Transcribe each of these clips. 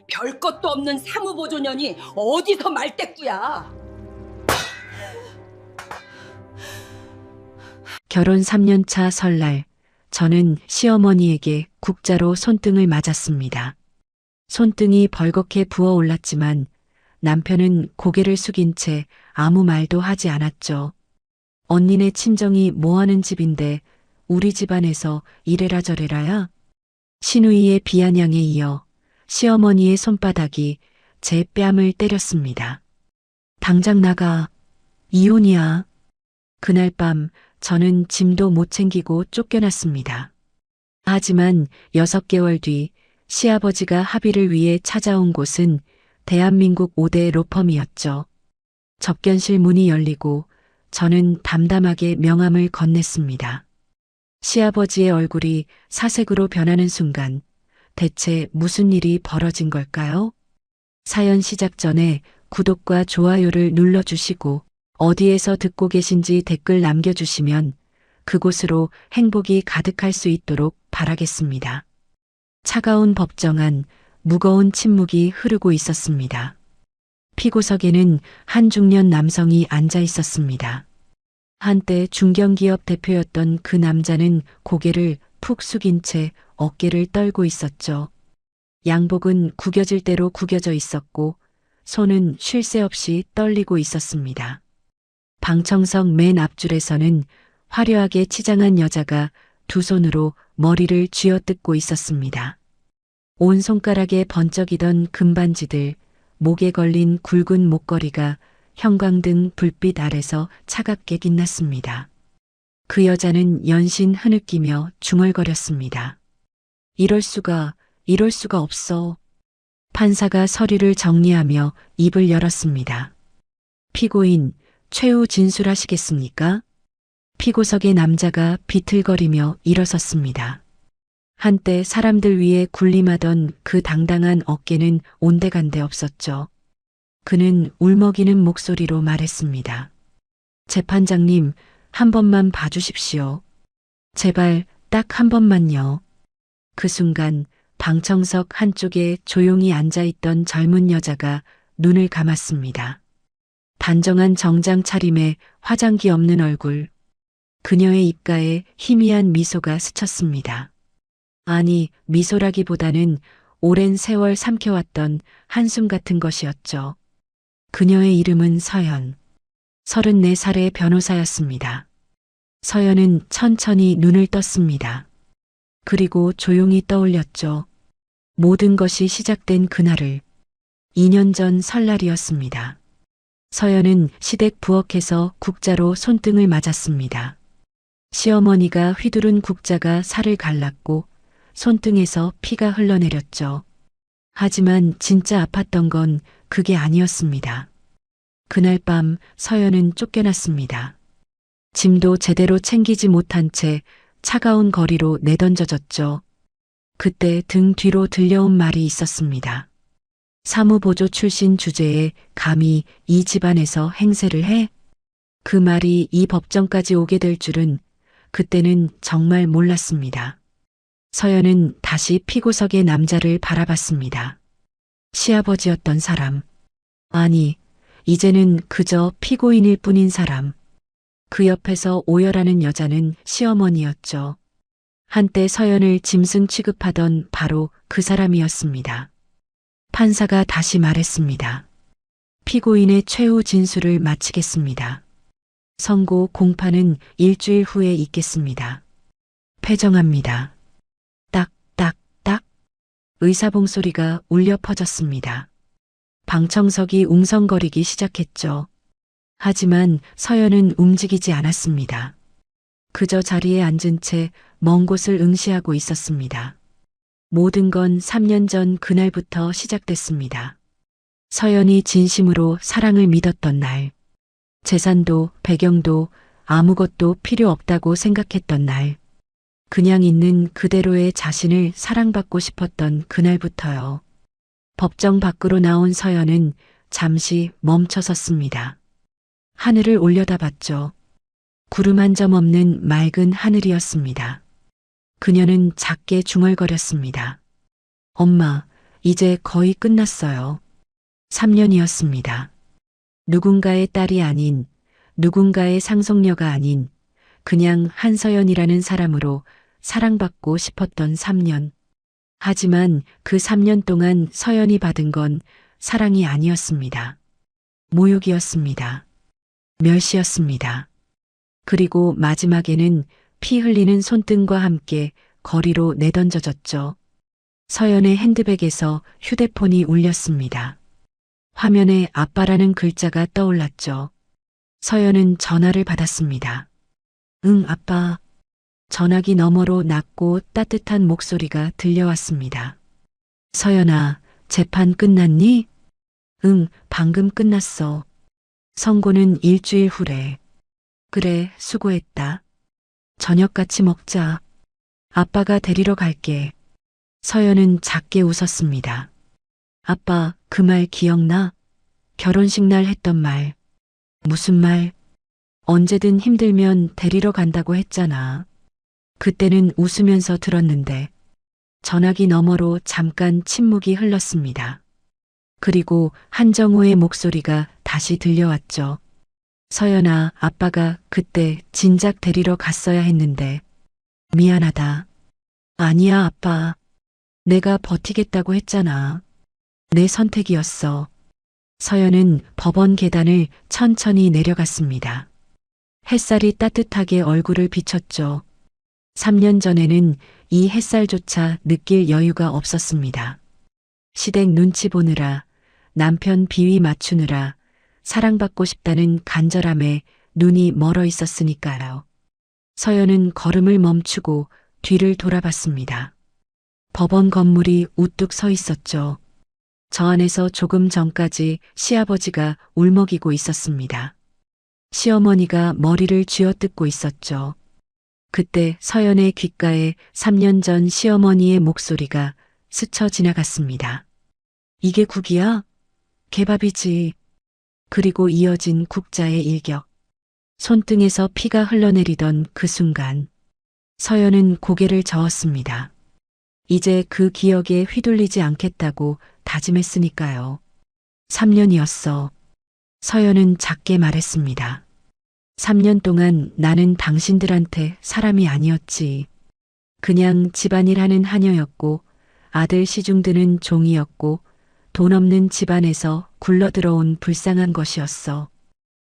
별 것도 없는 사무보조년이 어디서 말대꾸야. 결혼 3년 차 설날, 저는 시어머니에게 국자로 손등을 맞았습니다. 손등이 벌겋게 부어올랐지만 남편은 고개를 숙인 채 아무 말도 하지 않았죠. 언니네 친정이 뭐하는 집인데 우리 집안에서 이래라 저래라야? 시누이의 비아냥에 이어 시어머니의 손바닥이 제 뺨을 때렸습니다. 당장 나가. 이혼이야. 그날 밤 저는 짐도 못 챙기고 쫓겨났습니다. 하지만 6개월 뒤 시아버지가 합의를 위해 찾아온 곳은 대한민국 5대 로펌이었죠. 접견실 문이 열리고 저는 담담하게 명함을 건넸습니다. 시아버지의 얼굴이 사색으로 변하는 순간 대체 무슨 일이 벌어진 걸까요? 사연 시작 전에 구독과 좋아요를 눌러주시고 어디에서 듣고 계신지 댓글 남겨주시면 그곳으로 행복이 가득할 수 있도록 바라겠습니다. 차가운 법정안, 무거운 침묵이 흐르고 있었습니다. 피고석에는 한 중년 남성이 앉아 있었습니다. 한때 중견기업 대표였던 그 남자는 고개를 푹 숙인 채 어깨를 떨고 있었죠. 양복은 구겨질 대로 구겨져 있었고 손은 쉴 새 없이 떨리고 있었습니다. 방청석 맨 앞줄에서는 화려하게 치장한 여자가 두 손으로 머리를 쥐어뜯고 있었습니다. 온 손가락에 번쩍이던 금반지들, 목에 걸린 굵은 목걸이가 형광등 불빛 아래서 차갑게 빛났습니다. 그 여자는 연신 흐느끼며 중얼거렸습니다. 이럴 수가 없어. 판사가 서류를 정리하며 입을 열었습니다. 피고인, 최후 진술하시겠습니까? 피고석의 남자가 비틀거리며 일어섰습니다. 한때 사람들 위에 군림하던 그 당당한 어깨는 온데간데 없었죠. 그는 울먹이는 목소리로 말했습니다. 재판장님, 한 번만 봐주십시오. 제발 딱 한 번만요. 그 순간 방청석 한쪽에 조용히 앉아있던 젊은 여자가 눈을 감았습니다. 단정한 정장 차림에 화장기 없는 얼굴, 그녀의 입가에 희미한 미소가 스쳤습니다. 아니, 미소라기보다는 오랜 세월 삼켜왔던 한숨 같은 것이었죠. 그녀의 이름은 서연. 34살의 변호사였습니다. 서연은 천천히 눈을 떴습니다. 그리고 조용히 떠올렸죠. 모든 것이 시작된 그날을. 2년 전 설날이었습니다. 서연은 시댁 부엌에서 국자로 손등을 맞았습니다. 시어머니가 휘두른 국자가 살을 갈랐고 손등에서 피가 흘러내렸죠. 하지만 진짜 아팠던 건 그게 아니었습니다. 그날 밤 서연은 쫓겨났습니다. 짐도 제대로 챙기지 못한 채 차가운 거리로 내던져졌죠. 그때 등 뒤로 들려온 말이 있었습니다. 사무보조 출신 주제에 감히 이 집안에서 행세를 해? 그 말이 이 법정까지 오게 될 줄은 그때는 정말 몰랐습니다. 서연은 다시 피고석의 남자를 바라봤습니다. 시아버지였던 사람. 아니, 이제는 그저 피고인일 뿐인 사람. 그 옆에서 오열하는 여자는 시어머니였죠. 한때 서연을 짐승 취급하던 바로 그 사람이었습니다. 판사가 다시 말했습니다. 피고인의 최후 진술을 마치겠습니다. 선고 공판은 일주일 후에 있겠습니다. 패정합니다. 딱, 딱, 딱. 의사봉 소리가 울려 퍼졌습니다. 방청석이 웅성거리기 시작했죠. 하지만 서연은 움직이지 않았습니다. 그저 자리에 앉은 채 먼 곳을 응시하고 있었습니다. 모든 건 3년 전 그날부터 시작됐습니다. 서연이 진심으로 사랑을 믿었던 날, 재산도 배경도 아무것도 필요 없다고 생각했던 날, 그냥 있는 그대로의 자신을 사랑받고 싶었던 그날부터요. 법정 밖으로 나온 서연은 잠시 멈춰 섰습니다. 하늘을 올려다봤죠. 구름 한 점 없는 맑은 하늘이었습니다. 그녀는 작게 중얼거렸습니다. 엄마, 이제 거의 끝났어요. 3년이었습니다. 누군가의 딸이 아닌, 누군가의 상속녀가 아닌, 그냥 한서연이라는 사람으로 사랑받고 싶었던 3년. 하지만 그 3년 동안 서연이 받은 건 사랑이 아니었습니다. 모욕이었습니다. 멸시였습니다. 그리고 마지막에는 피 흘리는 손등과 함께 거리로 내던져졌죠. 서연의 핸드백에서 휴대폰이 울렸습니다. 화면에 아빠라는 글자가 떠올랐죠. 서연은 전화를 받았습니다. 응, 아빠. 전화기 너머로 낮고 따뜻한 목소리가 들려왔습니다. 서연아, 재판 끝났니? 응, 방금 끝났어. 선고는 일주일 후래. 그래, 수고했다. 저녁 같이 먹자. 아빠가 데리러 갈게. 서연은 작게 웃었습니다. 아빠, 그 말 기억나? 결혼식 날 했던 말. 무슨 말? 언제든 힘들면 데리러 간다고 했잖아. 그때는 웃으면서 들었는데 전화기 너머로 잠깐 침묵이 흘렀습니다. 그리고 한정호의 목소리가 다시 들려왔죠. 서연아, 아빠가 그때 진작 데리러 갔어야 했는데 미안하다. 아니야, 아빠. 내가 버티겠다고 했잖아. 내 선택이었어. 서연은 법원 계단을 천천히 내려갔습니다. 햇살이 따뜻하게 얼굴을 비췄죠. 3년 전에는 이 햇살조차 느낄 여유가 없었습니다. 시댁 눈치 보느라, 남편 비위 맞추느라, 사랑받고 싶다는 간절함에 눈이 멀어 있었으니까요. 서연은 걸음을 멈추고 뒤를 돌아봤습니다. 법원 건물이 우뚝 서 있었죠. 저 안에서 조금 전까지 시아버지가 울먹이고 있었습니다. 시어머니가 머리를 쥐어뜯고 있었죠. 그때 서연의 귓가에 3년 전 시어머니의 목소리가 스쳐 지나갔습니다. 이게 국이야? 개밥이지. 그리고 이어진 국자의 일격. 손등에서 피가 흘러내리던 그 순간 서연은 고개를 저었습니다. 이제 그 기억에 휘둘리지 않겠다고 다짐했으니까요. 3년이었어. 서연은 작게 말했습니다. 3년 동안 나는 당신들한테 사람이 아니었지. 그냥 집안일 하는 하녀였고 아들 시중 드는 종이었고 돈 없는 집안에서 굴러들어온 불쌍한 것이었어.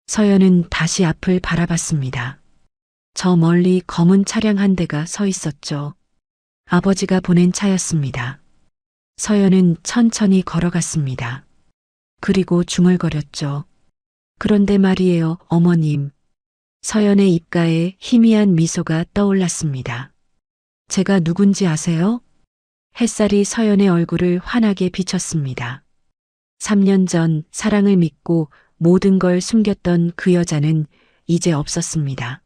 서연은 다시 앞을 바라봤습니다. 저 멀리 검은 차량 한 대가 서 있었죠. 아버지가 보낸 차였습니다. 서연은 천천히 걸어갔습니다. 그리고 중얼거렸죠. 그런데 말이에요, 어머님. 서연의 입가에 희미한 미소가 떠올랐습니다. 제가 누군지 아세요? 햇살이 서연의 얼굴을 환하게 비쳤습니다. 3년 전 사랑을 믿고 모든 걸 숨겼던 그 여자는 이제 없었습니다.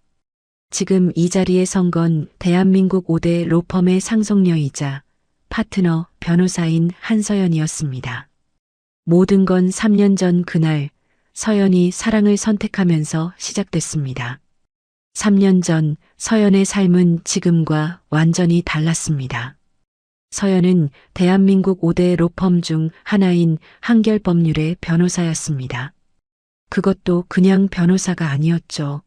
지금 이 자리에 선 건 대한민국 5대 로펌의 상속녀이자 파트너 변호사인 한서연이었습니다. 모든 건 3년 전 그날 서연이 사랑을 선택하면서 시작됐습니다. 3년 전 서연의 삶은 지금과 완전히 달랐습니다. 서연은 대한민국 5대 로펌 중 하나인 한결법률의 변호사였습니다. 그것도 그냥 변호사가 아니었죠.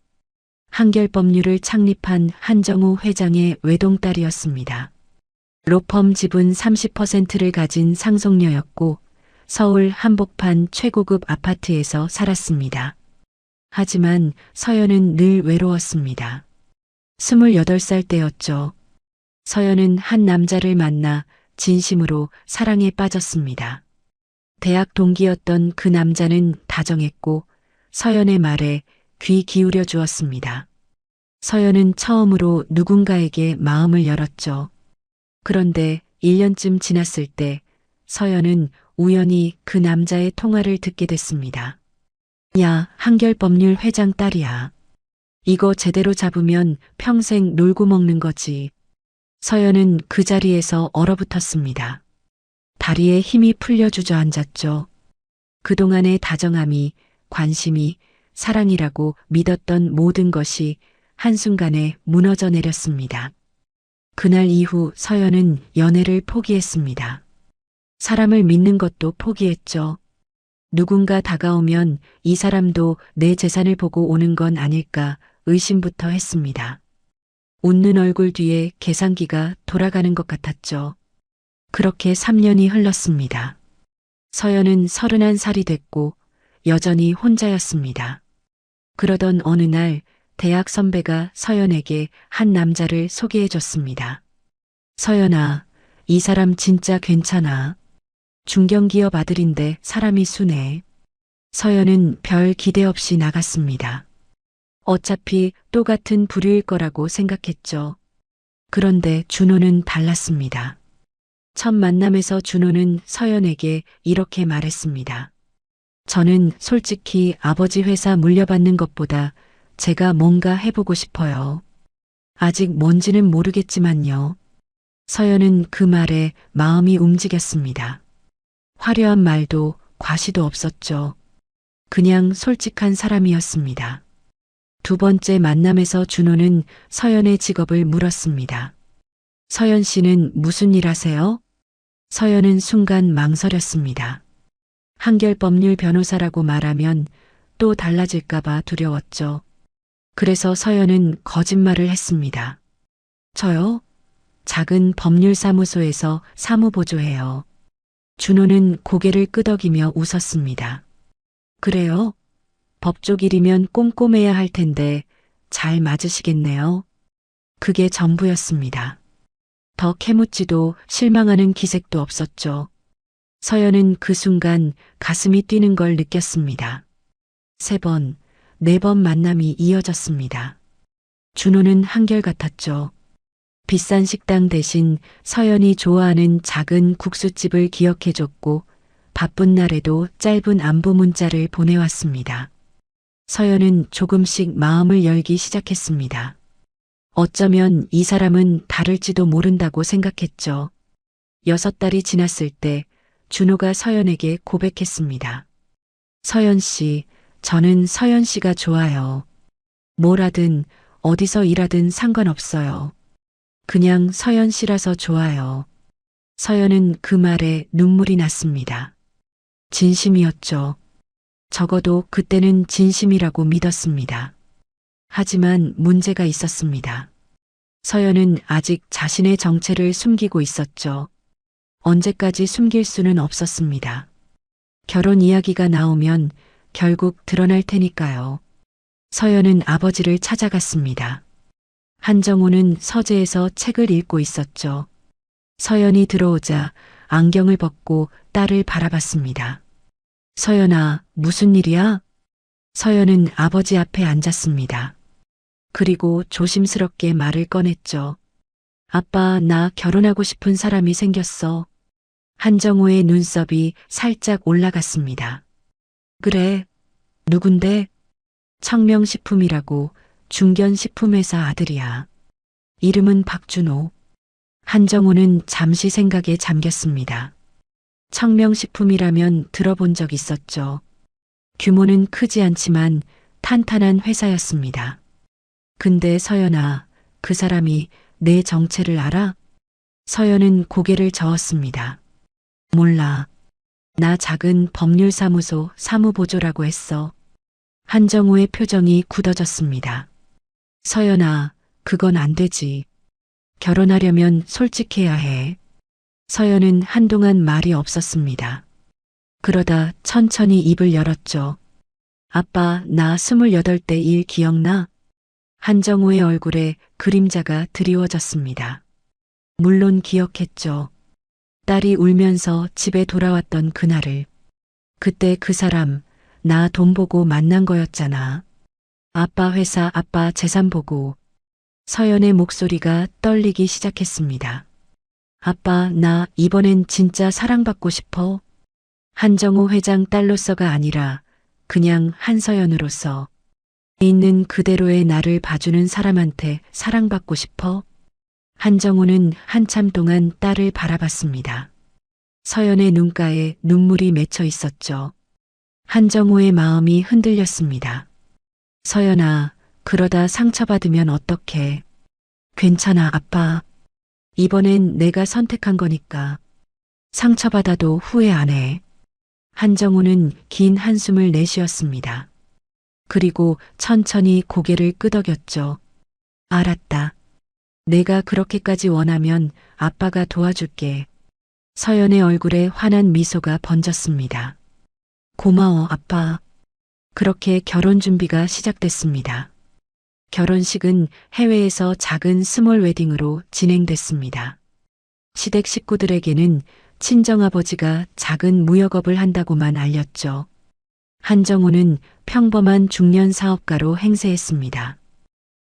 한결법률을 창립한 한정우 회장의 외동딸이었습니다. 로펌 지분 30%를 가진 상속녀였고 서울 한복판 최고급 아파트에서 살았습니다. 하지만 서연은 늘 외로웠습니다. 28살 때였죠. 서연은 한 남자를 만나 진심으로 사랑에 빠졌습니다. 대학 동기였던 그 남자는 다정했고 서연의 말에 귀 기울여 주었습니다. 서연은 처음으로 누군가에게 마음을 열었죠. 그런데 1년쯤 지났을 때 서연은 우연히 그 남자의 통화를 듣게 됐습니다. 야, 한결법률 회장 딸이야. 이거 제대로 잡으면 평생 놀고 먹는 거지. 서연은 그 자리에서 얼어붙었습니다. 다리에 힘이 풀려 주저앉았죠. 그동안의 다정함이, 관심이, 사랑이라고 믿었던 모든 것이 한순간에 무너져 내렸습니다. 그날 이후 서연은 연애를 포기했습니다. 사람을 믿는 것도 포기했죠. 누군가 다가오면 이 사람도 내 재산을 보고 오는 건 아닐까 의심부터 했습니다. 웃는 얼굴 뒤에 계산기가 돌아가는 것 같았죠. 그렇게 3년이 흘렀습니다. 서연은 31살이 됐고 여전히 혼자였습니다. 그러던 어느 날 대학 선배가 서연에게 한 남자를 소개해 줬습니다. 서연아, 이 사람 진짜 괜찮아. 중견기업 아들인데 사람이 순해. 서연은 별 기대 없이 나갔습니다. 어차피 똑같은 부류일 거라고 생각했죠. 그런데 준호는 달랐습니다. 첫 만남에서 준호는 서연에게 이렇게 말했습니다. 저는 솔직히 아버지 회사 물려받는 것보다 제가 뭔가 해보고 싶어요. 아직 뭔지는 모르겠지만요. 서연은 그 말에 마음이 움직였습니다. 화려한 말도 과시도 없었죠. 그냥 솔직한 사람이었습니다. 두 번째 만남에서 준호는 서연의 직업을 물었습니다. 서연 씨는 무슨 일 하세요? 서연은 순간 망설였습니다. 한결법률 변호사라고 말하면 또 달라질까봐 두려웠죠. 그래서 서연은 거짓말을 했습니다. 저요? 작은 법률사무소에서 사무보조해요. 준호는 고개를 끄덕이며 웃었습니다. 그래요? 법조 일이면 꼼꼼해야 할 텐데 잘 맞으시겠네요. 그게 전부였습니다. 더 캐묻지도 실망하는 기색도 없었죠. 서연은 그 순간 가슴이 뛰는 걸 느꼈습니다. 3번, 4번 만남이 이어졌습니다. 준호는 한결같았죠. 비싼 식당 대신 서연이 좋아하는 작은 국수집을 기억해줬고 바쁜 날에도 짧은 안부 문자를 보내왔습니다. 서연은 조금씩 마음을 열기 시작했습니다. 어쩌면 이 사람은 다를지도 모른다고 생각했죠. 6달이 지났을 때 준호가 서연에게 고백했습니다. 서연 씨, 저는 서연 씨가 좋아요. 뭘 하든 어디서 일하든 상관없어요. 그냥 서연 씨라서 좋아요. 서연은 그 말에 눈물이 났습니다. 진심이었죠. 적어도 그때는 진심이라고 믿었습니다. 하지만 문제가 있었습니다. 서연은 아직 자신의 정체를 숨기고 있었죠. 언제까지 숨길 수는 없었습니다. 결혼 이야기가 나오면 결국 드러날 테니까요. 서연은 아버지를 찾아갔습니다. 한정우는 서재에서 책을 읽고 있었죠. 서연이 들어오자 안경을 벗고 딸을 바라봤습니다. 서연아, 무슨 일이야? 서연은 아버지 앞에 앉았습니다. 그리고 조심스럽게 말을 꺼냈죠. 아빠, 나 결혼하고 싶은 사람이 생겼어. 한정우의 눈썹이 살짝 올라갔습니다. 그래, 누군데? 청명식품이라고 중견식품회사 아들이야. 이름은 박준호. 한정우는 잠시 생각에 잠겼습니다. 청명식품이라면 들어본 적 있었죠. 규모는 크지 않지만 탄탄한 회사였습니다. 근데 서연아, 그 사람이 내 정체를 알아? 서연은 고개를 저었습니다. 몰라. 나 작은 법률사무소 사무보조라고 했어. 한정우의 표정이 굳어졌습니다. 서연아, 그건 안 되지. 결혼하려면 솔직해야 해. 서연은 한동안 말이 없었습니다. 그러다 천천히 입을 열었죠. 아빠, 나 28대 일 기억나? 한정우의 얼굴에 그림자가 드리워졌습니다. 물론 기억했죠. 딸이 울면서 집에 돌아왔던 그날을. 그때 그 사람, 나 돈 보고 만난 거였잖아. 아빠 회사, 아빠 재산 보고. 서연의 목소리가 떨리기 시작했습니다. 아빠, 나 이번엔 진짜 사랑받고 싶어. 한정우 회장 딸로서가 아니라 그냥 한서연으로서 있는 그대로의 나를 봐주는 사람한테 사랑받고 싶어. 한정우는 한참 동안 딸을 바라봤습니다. 서연의 눈가에 눈물이 맺혀 있었죠. 한정우의 마음이 흔들렸습니다. 서연아, 그러다 상처받으면 어떡해. 괜찮아, 아빠. 이번엔 내가 선택한 거니까. 상처받아도 후회 안 해. 한정우는 긴 한숨을 내쉬었습니다. 그리고 천천히 고개를 끄덕였죠. 알았다. 내가 그렇게까지 원하면 아빠가 도와줄게. 서연의 얼굴에 환한 미소가 번졌습니다. 고마워, 아빠. 그렇게 결혼 준비가 시작됐습니다. 결혼식은 해외에서 작은 스몰 웨딩으로 진행됐습니다. 시댁 식구들에게는 친정아버지가 작은 무역업을 한다고만 알렸죠. 한정우는 평범한 중년 사업가로 행세했습니다.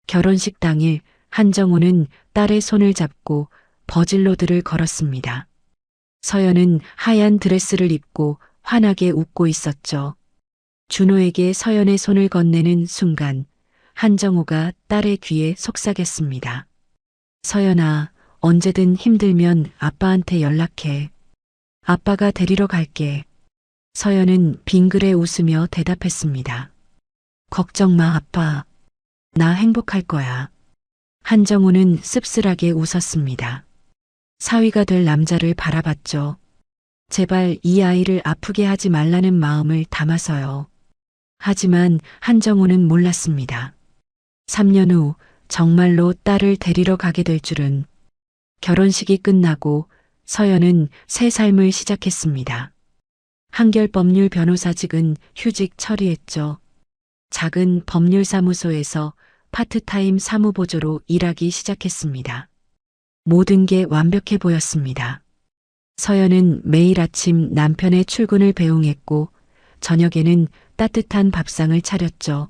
결혼식 당일 한정우는 딸의 손을 잡고 버질로드를 걸었습니다. 서연은 하얀 드레스를 입고 환하게 웃고 있었죠. 준호에게 서연의 손을 건네는 순간 한정우가 딸의 귀에 속삭였습니다. 서연아, 언제든 힘들면 아빠한테 연락해. 아빠가 데리러 갈게. 서연은 빙그레 웃으며 대답했습니다. 걱정 마, 아빠. 나 행복할 거야. 한정우는 씁쓸하게 웃었습니다. 사위가 될 남자를 바라봤죠. 제발 이 아이를 아프게 하지 말라는 마음을 담아서요. 하지만 한정우는 몰랐습니다. 3년 후 정말로 딸을 데리러 가게 될 줄은. 결혼식이 끝나고 서연은 새 삶을 시작했습니다. 한결법률 변호사직은 휴직 처리했죠. 작은 법률사무소에서 파트타임 사무보조로 일하기 시작했습니다. 모든 게 완벽해 보였습니다. 서연은 매일 아침 남편의 출근을 배웅했고 저녁에는 따뜻한 밥상을 차렸죠.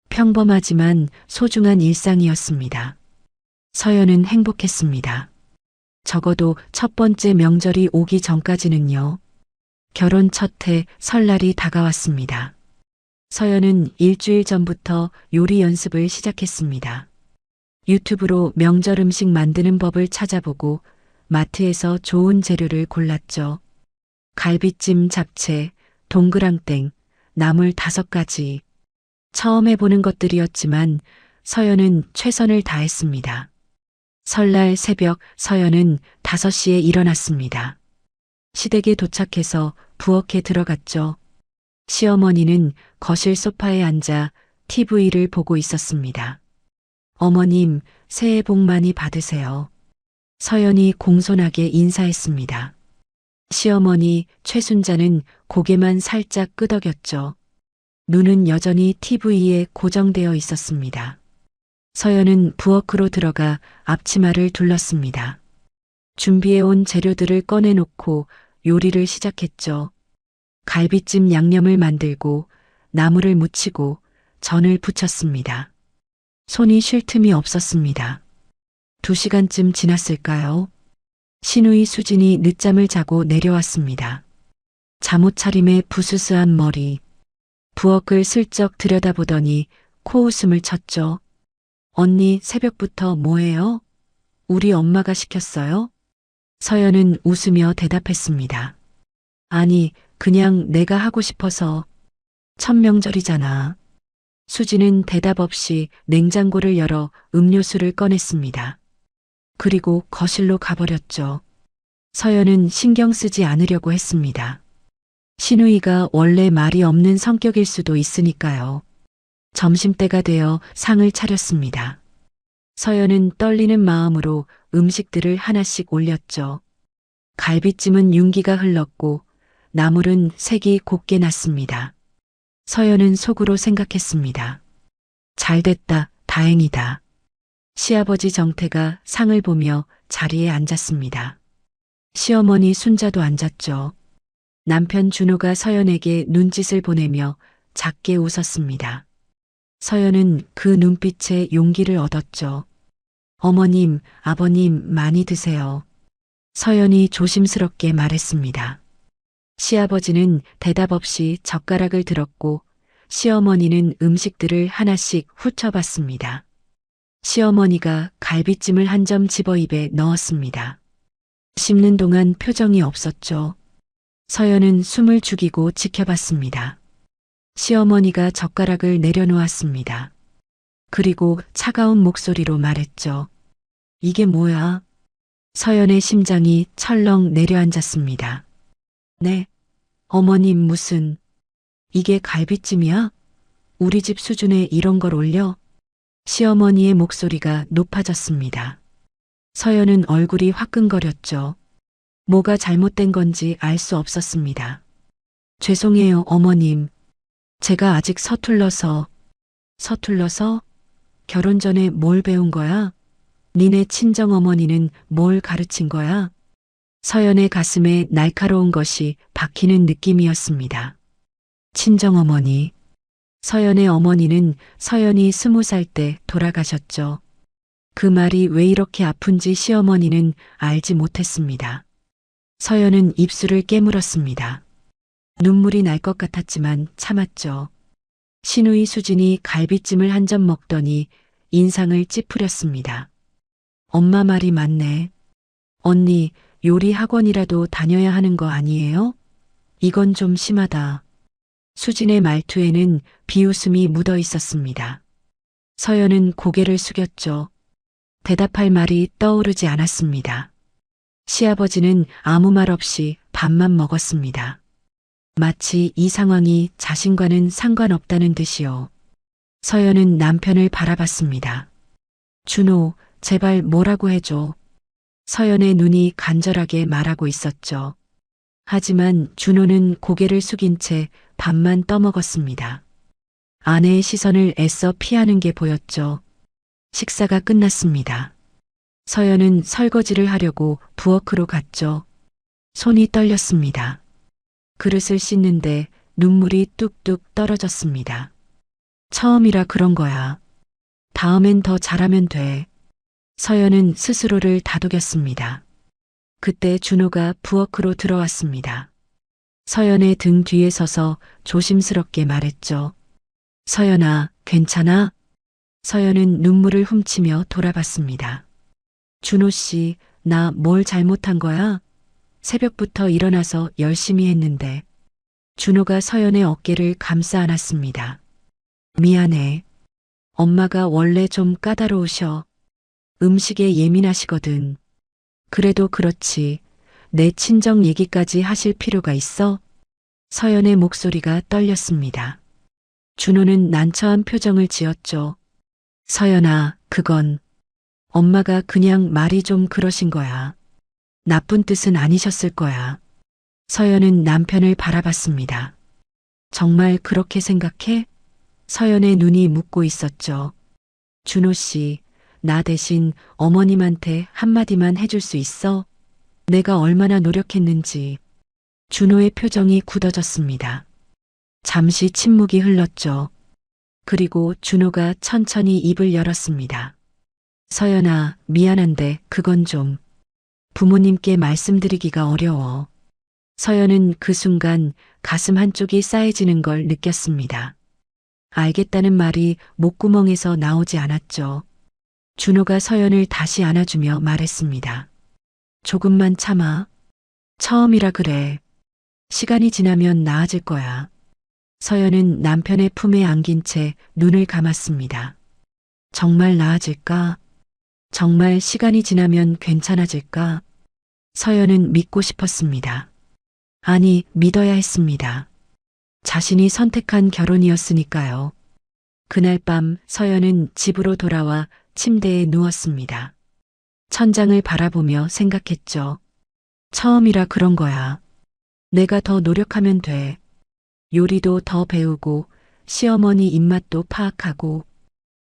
평범하지만 소중한 일상이었습니다. 서연은 행복했습니다. 적어도 첫 번째 명절이 오기 전까지는요. 결혼 첫 해 설날이 다가왔습니다. 서연은 일주일 전부터 요리 연습을 시작했습니다. 유튜브로 명절 음식 만드는 법을 찾아보고 마트에서 좋은 재료를 골랐죠. 갈비찜, 잡채, 동그랑땡, 나물 5가지. 처음 해보는 것들이었지만 서연은 최선을 다했습니다. 설날 새벽 서연은 5시에 일어났습니다. 시댁에 도착해서 부엌에 들어갔죠. 시어머니는 거실 소파에 앉아 TV를 보고 있었습니다. 어머님, 새해 복 많이 받으세요. 서연이 공손하게 인사했습니다. 시어머니 최순자는 고개만 살짝 끄덕였죠. 눈은 여전히 TV에 고정되어 있었습니다. 서연은 부엌으로 들어가 앞치마를 둘렀습니다. 준비해온 재료들을 꺼내놓고 요리를 시작했죠. 갈비찜 양념을 만들고 나물을 무치고 전을 부쳤습니다. 손이 쉴 틈이 없었습니다. 2시간쯤 지났을까요? 시누이 수진이 늦잠을 자고 내려왔습니다. 잠옷차림에 부스스한 머리. 부엌을 슬쩍 들여다보더니 코웃음을 쳤죠. 언니 새벽부터 뭐해요? 우리 엄마가 시켰어요? 서연은 웃으며 대답했습니다. 아니, 그냥 내가 하고 싶어서. 첫 명절이잖아. 수지는 대답 없이 냉장고를 열어 음료수를 꺼냈습니다. 그리고 거실로 가버렸죠. 서연은 신경 쓰지 않으려고 했습니다. 시누이가 원래 말이 없는 성격일 수도 있으니까요. 점심때가 되어 상을 차렸습니다. 서연은 떨리는 마음으로 음식들을 하나씩 올렸죠. 갈비찜은 윤기가 흘렀고 나물은 색이 곱게 났습니다. 서연은 속으로 생각했습니다. 잘됐다, 다행이다. 시아버지 정태가 상을 보며 자리에 앉았습니다. 시어머니 순자도 앉았죠. 남편 준호가 서연에게 눈짓을 보내며 작게 웃었습니다. 서연은 그 눈빛에 용기를 얻었죠. 어머님, 아버님 많이 드세요. 서연이 조심스럽게 말했습니다. 시아버지는 대답 없이 젓가락을 들었고 시어머니는 음식들을 하나씩 훑어봤습니다. 시어머니가 갈비찜을 한 점 집어 입에 넣었습니다. 씹는 동안 표정이 없었죠. 서연은 숨을 죽이고 지켜봤습니다. 시어머니가 젓가락을 내려놓았습니다. 그리고 차가운 목소리로 말했죠. 이게 뭐야? 서연의 심장이 철렁 내려앉았습니다. 네, 어머님 무슨, 이게 갈비찜이야? 우리 집 수준에 이런 걸 올려? 시어머니의 목소리가 높아졌습니다. 서연은 얼굴이 화끈거렸죠. 뭐가 잘못된 건지 알 수 없었습니다. 죄송해요, 어머님. 제가 아직 서툴러서. 결혼 전에 뭘 배운 거야? 니네 친정어머니는 뭘 가르친 거야? 서연의 가슴에 날카로운 것이 박히는 느낌이었습니다. 친정어머니. 서연의 어머니는 서연이 20살 때 돌아가셨죠. 그 말이 왜 이렇게 아픈지 시어머니는 알지 못했습니다. 서연은 입술을 깨물었습니다. 눈물이 날 것 같았지만 참았죠. 시누이 수진이 갈비찜을 한 점 먹더니 인상을 찌푸렸습니다. 엄마 말이 맞네. 언니, 요리 학원이라도 다녀야 하는 거 아니에요? 이건 좀 심하다. 수진의 말투에는 비웃음이 묻어 있었습니다. 서연은 고개를 숙였죠. 대답할 말이 떠오르지 않았습니다. 시아버지는 아무 말 없이 밥만 먹었습니다. 마치 이 상황이 자신과는 상관없다는 듯이요. 서연은 남편을 바라봤습니다. 준호, 제발 뭐라고 해줘. 서연의 눈이 간절하게 말하고 있었죠. 하지만 준호는 고개를 숙인 채 밥만 떠먹었습니다. 아내의 시선을 애써 피하는 게 보였죠. 식사가 끝났습니다. 서연은 설거지를 하려고 부엌으로 갔죠. 손이 떨렸습니다. 그릇을 씻는데 눈물이 뚝뚝 떨어졌습니다. 처음이라 그런 거야. 다음엔 더 잘하면 돼. 서연은 스스로를 다독였습니다. 그때 준호가 부엌으로 들어왔습니다. 서연의 등 뒤에 서서 조심스럽게 말했죠. 서연아, 괜찮아? 서연은 눈물을 훔치며 돌아봤습니다. 준호 씨, 나 뭘 잘못한 거야? 새벽부터 일어나서 열심히 했는데. 준호가 서연의 어깨를 감싸 안았습니다. 미안해. 엄마가 원래 좀 까다로우셔. 음식에 예민하시거든. 그래도 그렇지. 내 친정 얘기까지 하실 필요가 있어? 서연의 목소리가 떨렸습니다. 준호는 난처한 표정을 지었죠. 서연아, 그건 엄마가 그냥 말이 좀 그러신 거야. 나쁜 뜻은 아니셨을 거야. 서연은 남편을 바라봤습니다. 정말 그렇게 생각해? 서연의 눈이 묻고 있었죠. 준호 씨, 나 대신 어머님한테 한마디만 해줄 수 있어? 내가 얼마나 노력했는지. 준호의 표정이 굳어졌습니다. 잠시 침묵이 흘렀죠. 그리고 준호가 천천히 입을 열었습니다. 서연아, 미안한데 그건 좀 부모님께 말씀드리기가 어려워. 서연은 그 순간 가슴 한쪽이 싸해지는 걸 느꼈습니다. 알겠다는 말이 목구멍에서 나오지 않았죠. 준호가 서연을 다시 안아주며 말했습니다. 조금만 참아. 처음이라 그래. 시간이 지나면 나아질 거야. 서연은 남편의 품에 안긴 채 눈을 감았습니다. 정말 나아질까? 정말 시간이 지나면 괜찮아질까? 서연은 믿고 싶었습니다. 아니, 믿어야 했습니다. 자신이 선택한 결혼이었으니까요. 그날 밤 서연은 집으로 돌아와 침대에 누웠습니다. 천장을 바라보며 생각했죠. 처음이라 그런 거야. 내가 더 노력하면 돼. 요리도 더 배우고 시어머니 입맛도 파악하고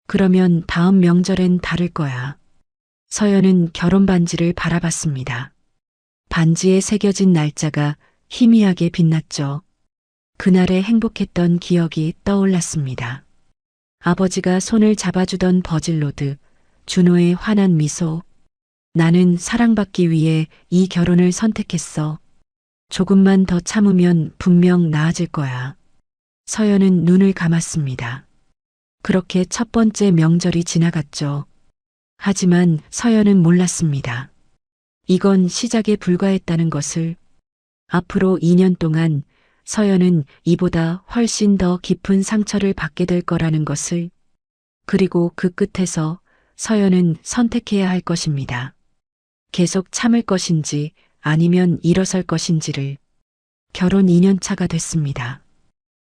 그러면 다음 명절엔 다를 거야. 서연은 결혼 반지를 바라봤습니다. 반지에 새겨진 날짜가 희미하게 빛났죠. 그날의 행복했던 기억이 떠올랐습니다. 아버지가 손을 잡아주던 버질로드, 준호의 환한 미소. 나는 사랑받기 위해 이 결혼을 선택했어. 조금만 더 참으면 분명 나아질 거야. 서연은 눈을 감았습니다. 그렇게 첫 번째 명절이 지나갔죠. 하지만 서연은 몰랐습니다. 이건 시작에 불과했다는 것을. 앞으로 2년 동안 서연은 이보다 훨씬 더 깊은 상처를 받게 될 거라는 것을. 그리고 그 끝에서 서연은 선택해야 할 것입니다. 계속 참을 것인지 아니면 일어설 것인지를. 결혼 2년 차가 됐습니다.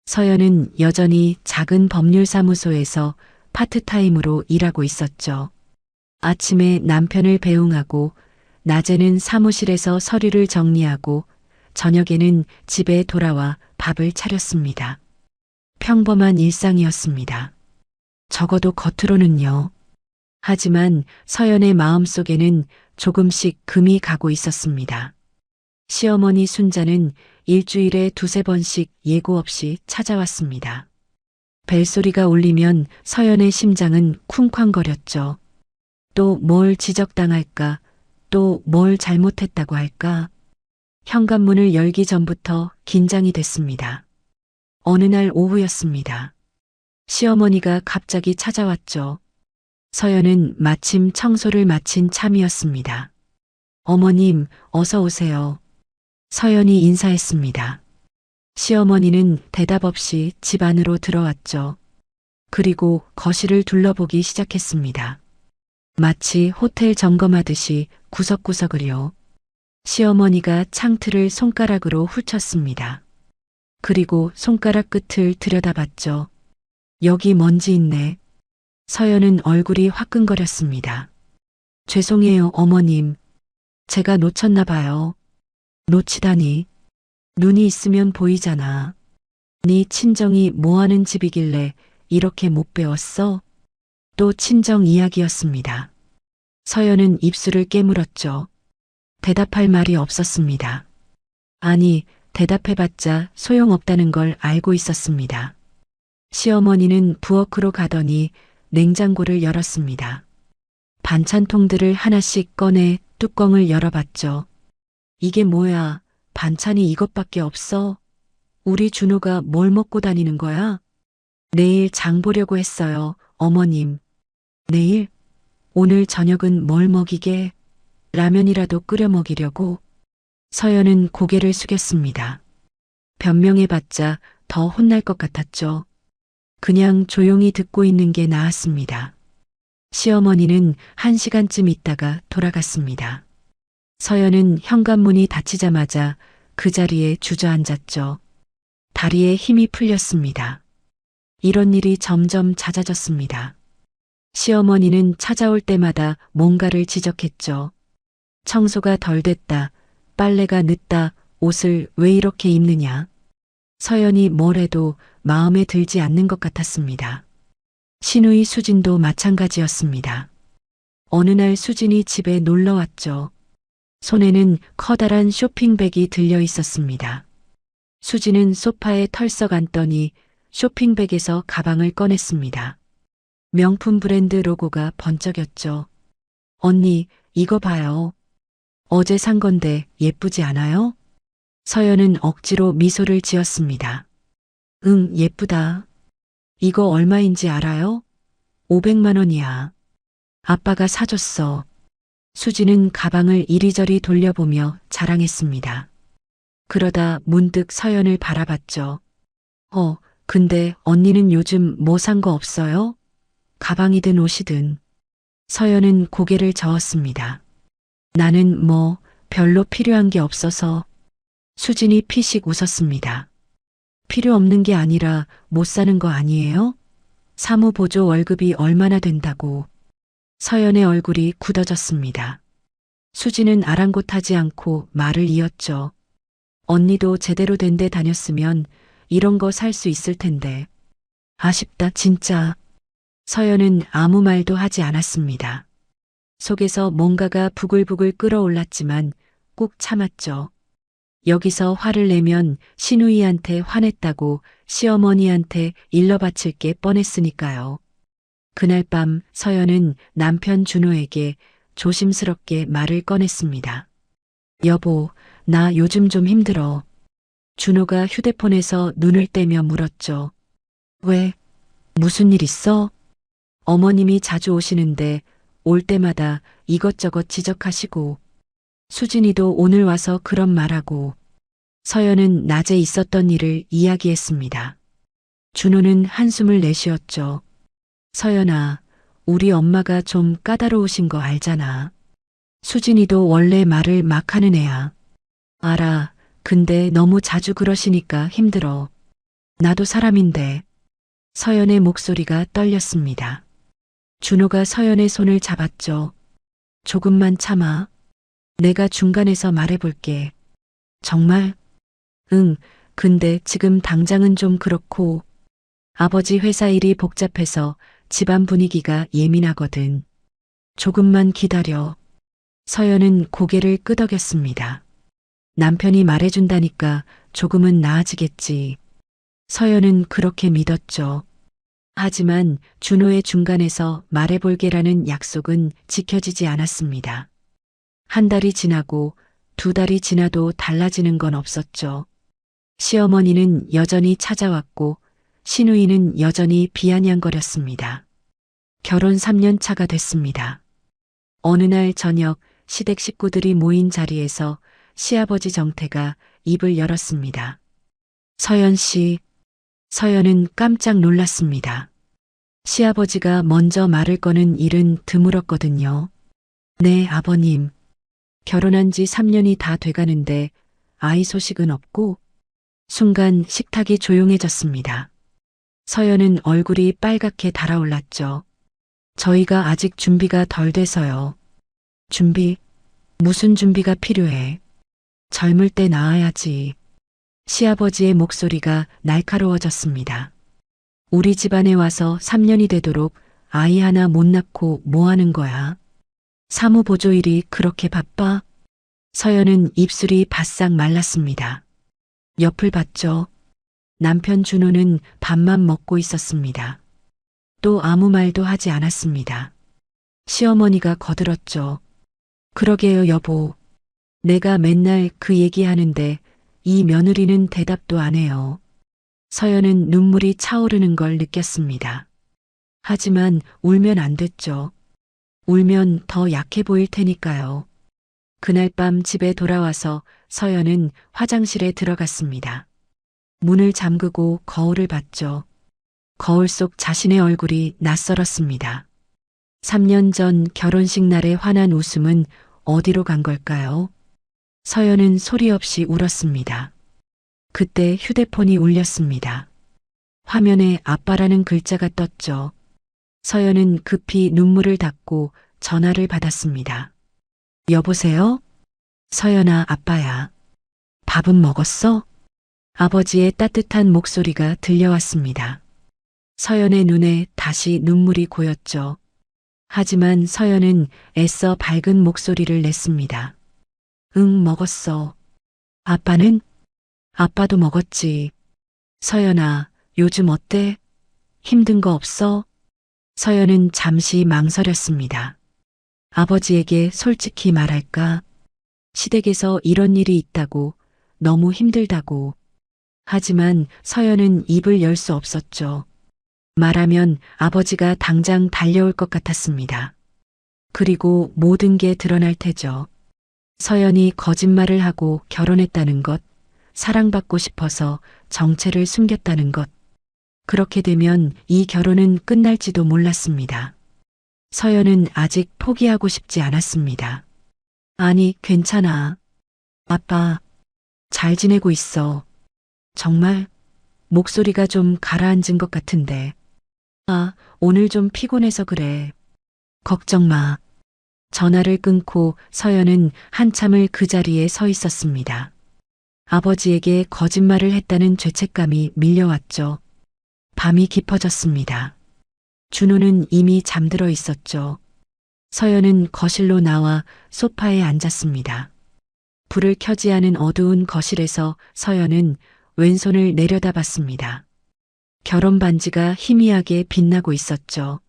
서연은 여전히 작은 법률사무소에서 파트타임으로 일하고 있었죠. 아침에 남편을 배웅하고 낮에는 사무실에서 서류를 정리하고 저녁에는 집에 돌아와 밥을 차렸습니다. 평범한 일상이었습니다. 적어도 겉으로는요. 하지만 서연의 마음속에는 조금씩 금이 가고 있었습니다. 시어머니 순자는 일주일에 2~3번씩 예고 없이 찾아왔습니다. 벨소리가 울리면 서연의 심장은 쿵쾅거렸죠. 또 뭘 지적당할까? 또 뭘 잘못했다고 할까? 현관문을 열기 전부터 긴장이 됐습니다. 어느 날 오후였습니다. 시어머니가 갑자기 찾아왔죠. 서연은 마침 청소를 마친 참이었습니다. 어머님, 어서 오세요. 서연이 인사했습니다. 시어머니는 대답 없이 집 안으로 들어왔죠. 그리고 거실을 둘러보기 시작했습니다. 마치 호텔 점검하듯이 구석구석을요. 시어머니가 창틀을 손가락으로 훑쳤습니다. 그리고 손가락 끝을 들여다봤죠. 여기 먼지 있네. 서연은 얼굴이 화끈거렸습니다. 죄송해요, 어머님. 제가 놓쳤나 봐요. 놓치다니. 눈이 있으면 보이잖아. 네 친정이 뭐하는 집이길래 이렇게 못 배웠어? 또 친정 이야기였습니다. 서연은 입술을 깨물었죠. 대답할 말이 없었습니다. 아니, 대답해봤자 소용없다는 걸 알고 있었습니다. 시어머니는 부엌으로 가더니 냉장고를 열었습니다. 반찬통들을 하나씩 꺼내 뚜껑을 열어봤죠. 이게 뭐야? 반찬이 이것밖에 없어? 우리 준호가 뭘 먹고 다니는 거야? 내일 장 보려고 했어요, 어머님. 내일? 오늘 저녁은 뭘 먹이게? 라면이라도 끓여 먹이려고? 서연은 고개를 숙였습니다. 변명해봤자 더 혼날 것 같았죠. 그냥 조용히 듣고 있는 게 나았습니다. 시어머니는 1시간쯤 있다가 돌아갔습니다. 서연은 현관문이 닫히자마자 그 자리에 주저앉았죠. 다리에 힘이 풀렸습니다. 이런 일이 점점 잦아졌습니다. 시어머니는 찾아올 때마다 뭔가를 지적했죠. 청소가 덜 됐다, 빨래가 늦다, 옷을 왜 이렇게 입느냐. 서연이 뭘 해도 마음에 들지 않는 것 같았습니다. 시누이 수진도 마찬가지였습니다. 어느 날 수진이 집에 놀러 왔죠. 손에는 커다란 쇼핑백이 들려 있었습니다. 수진은 소파에 털썩 앉더니 쇼핑백에서 가방을 꺼냈습니다. 명품 브랜드 로고가 번쩍였죠. 언니, 이거 봐요. 어제 산 건데 예쁘지 않아요? 서연은 억지로 미소를 지었습니다. 응, 예쁘다. 이거 얼마인지 알아요? 500만 원이야. 아빠가 사줬어. 수지는 가방을 이리저리 돌려보며 자랑했습니다. 그러다 문득 서연을 바라봤죠. 근데 언니는 요즘 뭐 산 거 없어요? 가방이든 옷이든. 서연은 고개를 저었습니다. 나는 뭐 별로 필요한 게 없어서. 수진이 피식 웃었습니다. 필요 없는 게 아니라 못 사는 거 아니에요? 사무보조 월급이 얼마나 된다고. 서연의 얼굴이 굳어졌습니다. 수진은 아랑곳하지 않고 말을 이었죠. 언니도 제대로 된 데 다녔으면 이런 거 살 수 있을 텐데. 아쉽다, 진짜. 서연은 아무 말도 하지 않았습니다. 속에서 뭔가가 부글부글 끓어올랐지만 꾹 참았죠. 여기서 화를 내면 시누이한테 화냈다고 시어머니한테 일러바칠 게 뻔했으니까요. 그날 밤 서연은 남편 준호에게 조심스럽게 말을 꺼냈습니다. 여보, 나 요즘 좀 힘들어. 준호가 휴대폰에서 눈을 떼며 물었죠. 왜? 무슨 일 있어? 어머님이 자주 오시는데 올 때마다 이것저것 지적하시고 수진이도 오늘 와서 그런 말하고. 서연은 낮에 있었던 일을 이야기했습니다. 준호는 한숨을 내쉬었죠. 서연아, 우리 엄마가 좀 까다로우신 거 알잖아. 수진이도 원래 말을 막 하는 애야. 알아. 근데 너무 자주 그러시니까 힘들어. 나도 사람인데. 서연의 목소리가 떨렸습니다. 준호가 서연의 손을 잡았죠. 조금만 참아. 내가 중간에서 말해볼게. 정말? 응, 근데 지금 당장은 좀 그렇고. 아버지 회사 일이 복잡해서 집안 분위기가 예민하거든. 조금만 기다려. 서연은 고개를 끄덕였습니다. 남편이 말해준다니까 조금은 나아지겠지. 서연은 그렇게 믿었죠. 하지만 준호의 중간에서 말해볼게라는 약속은 지켜지지 않았습니다. 한 달이 지나고 두 달이 지나도 달라지는 건 없었죠. 시어머니는 여전히 찾아왔고 시누이는 여전히 비아냥거렸습니다. 결혼 3년 차가 됐습니다. 어느 날 저녁 시댁 식구들이 모인 자리에서 시아버지 정태가 입을 열었습니다. 서연 씨. 서연은 깜짝 놀랐습니다. 시아버지가 먼저 말을 거는 일은 드물었거든요. 네, 아버님. 결혼한 지 3년이 다 돼가는데 아이 소식은 없고. 순간 식탁이 조용해졌습니다. 서연은 얼굴이 빨갛게 달아올랐죠. 저희가 아직 준비가 덜 돼서요. 준비? 무슨 준비가 필요해? 젊을 때 낳아야지. 시아버지의 목소리가 날카로워졌습니다. 우리 집안에 와서 3년이 되도록 아이 하나 못 낳고 뭐 하는 거야? 사무보조일이 그렇게 바빠? 서연은 입술이 바싹 말랐습니다. 옆을 봤죠. 남편 준호는 밥만 먹고 있었습니다. 또 아무 말도 하지 않았습니다. 시어머니가 거들었죠. 그러게요, 여보. 내가 맨날 그 얘기하는데 이 며느리는 대답도 안 해요. 서연은 눈물이 차오르는 걸 느꼈습니다. 하지만 울면 안 됐죠. 울면 더 약해 보일 테니까요. 그날 밤 집에 돌아와서 서연은 화장실에 들어갔습니다. 문을 잠그고 거울을 봤죠. 거울 속 자신의 얼굴이 낯설었습니다. 3년 전 결혼식 날의 환한 웃음은 어디로 간 걸까요? 서연은 소리 없이 울었습니다. 그때 휴대폰이 울렸습니다. 화면에 아빠라는 글자가 떴죠. 서연은 급히 눈물을 닦고 전화를 받았습니다. 여보세요? 서연아, 아빠야. 밥은 먹었어? 아버지의 따뜻한 목소리가 들려왔습니다. 서연의 눈에 다시 눈물이 고였죠. 하지만 서연은 애써 밝은 목소리를 냈습니다. 응, 먹었어. 아빠는? 아빠도 먹었지. 서연아, 요즘 어때? 힘든 거 없어? 서연은 잠시 망설였습니다. 아버지에게 솔직히 말할까? 시댁에서 이런 일이 있다고, 너무 힘들다고. 하지만 서연은 입을 열 수 없었죠. 말하면 아버지가 당장 달려올 것 같았습니다. 그리고 모든 게 드러날 테죠. 서연이 거짓말을 하고 결혼했다는 것, 사랑받고 싶어서 정체를 숨겼다는 것. 그렇게 되면 이 결혼은 끝날지도 몰랐습니다. 서연은 아직 포기하고 싶지 않았습니다. 아니, 괜찮아. 아빠, 잘 지내고 있어. 정말? 목소리가 좀 가라앉은 것 같은데. 아, 오늘 좀 피곤해서 그래. 걱정 마. 전화를 끊고 서연은 한참을 그 자리에 서 있었습니다. 아버지에게 거짓말을 했다는 죄책감이 밀려왔죠. 밤이 깊어졌습니다. 준호는 이미 잠들어 있었죠. 서연은 거실로 나와 소파에 앉았습니다. 불을 켜지 않은 어두운 거실에서 서연은 왼손을 내려다봤습니다. 결혼 반지가 희미하게 빛나고 있었죠.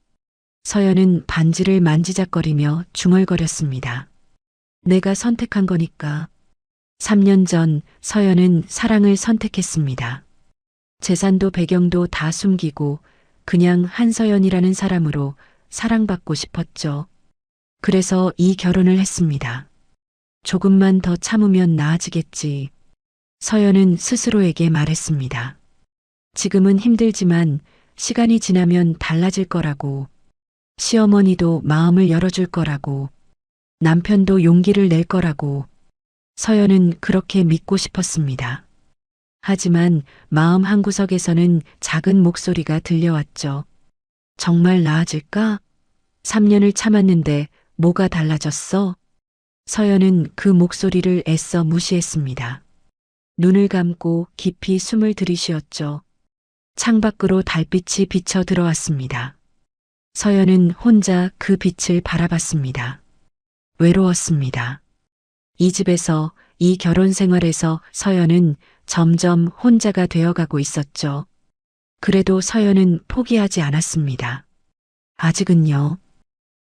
서연은 반지를 만지작거리며 중얼거렸습니다. 내가 선택한 거니까. 3년 전 서연은 사랑을 선택했습니다. 재산도 배경도 다 숨기고 그냥 한서연이라는 사람으로 사랑받고 싶었죠. 그래서 이 결혼을 했습니다. 조금만 더 참으면 나아지겠지. 서연은 스스로에게 말했습니다. 지금은 힘들지만 시간이 지나면 달라질 거라고. 시어머니도 마음을 열어줄 거라고. 남편도 용기를 낼 거라고 서연은 그렇게 믿고 싶었습니다. 하지만 마음 한구석에서는 작은 목소리가 들려왔죠. 정말 나아질까? 3년을 참았는데 뭐가 달라졌어? 서연은 그 목소리를 애써 무시했습니다. 눈을 감고 깊이 숨을 들이쉬었죠. 창밖으로 달빛이 비쳐 들어왔습니다. 서연은 혼자 그 빛을 바라봤습니다. 외로웠습니다. 이 집에서, 이 결혼 생활에서 서연은 점점 혼자가 되어가고 있었죠. 그래도 서연은 포기하지 않았습니다. 아직은요.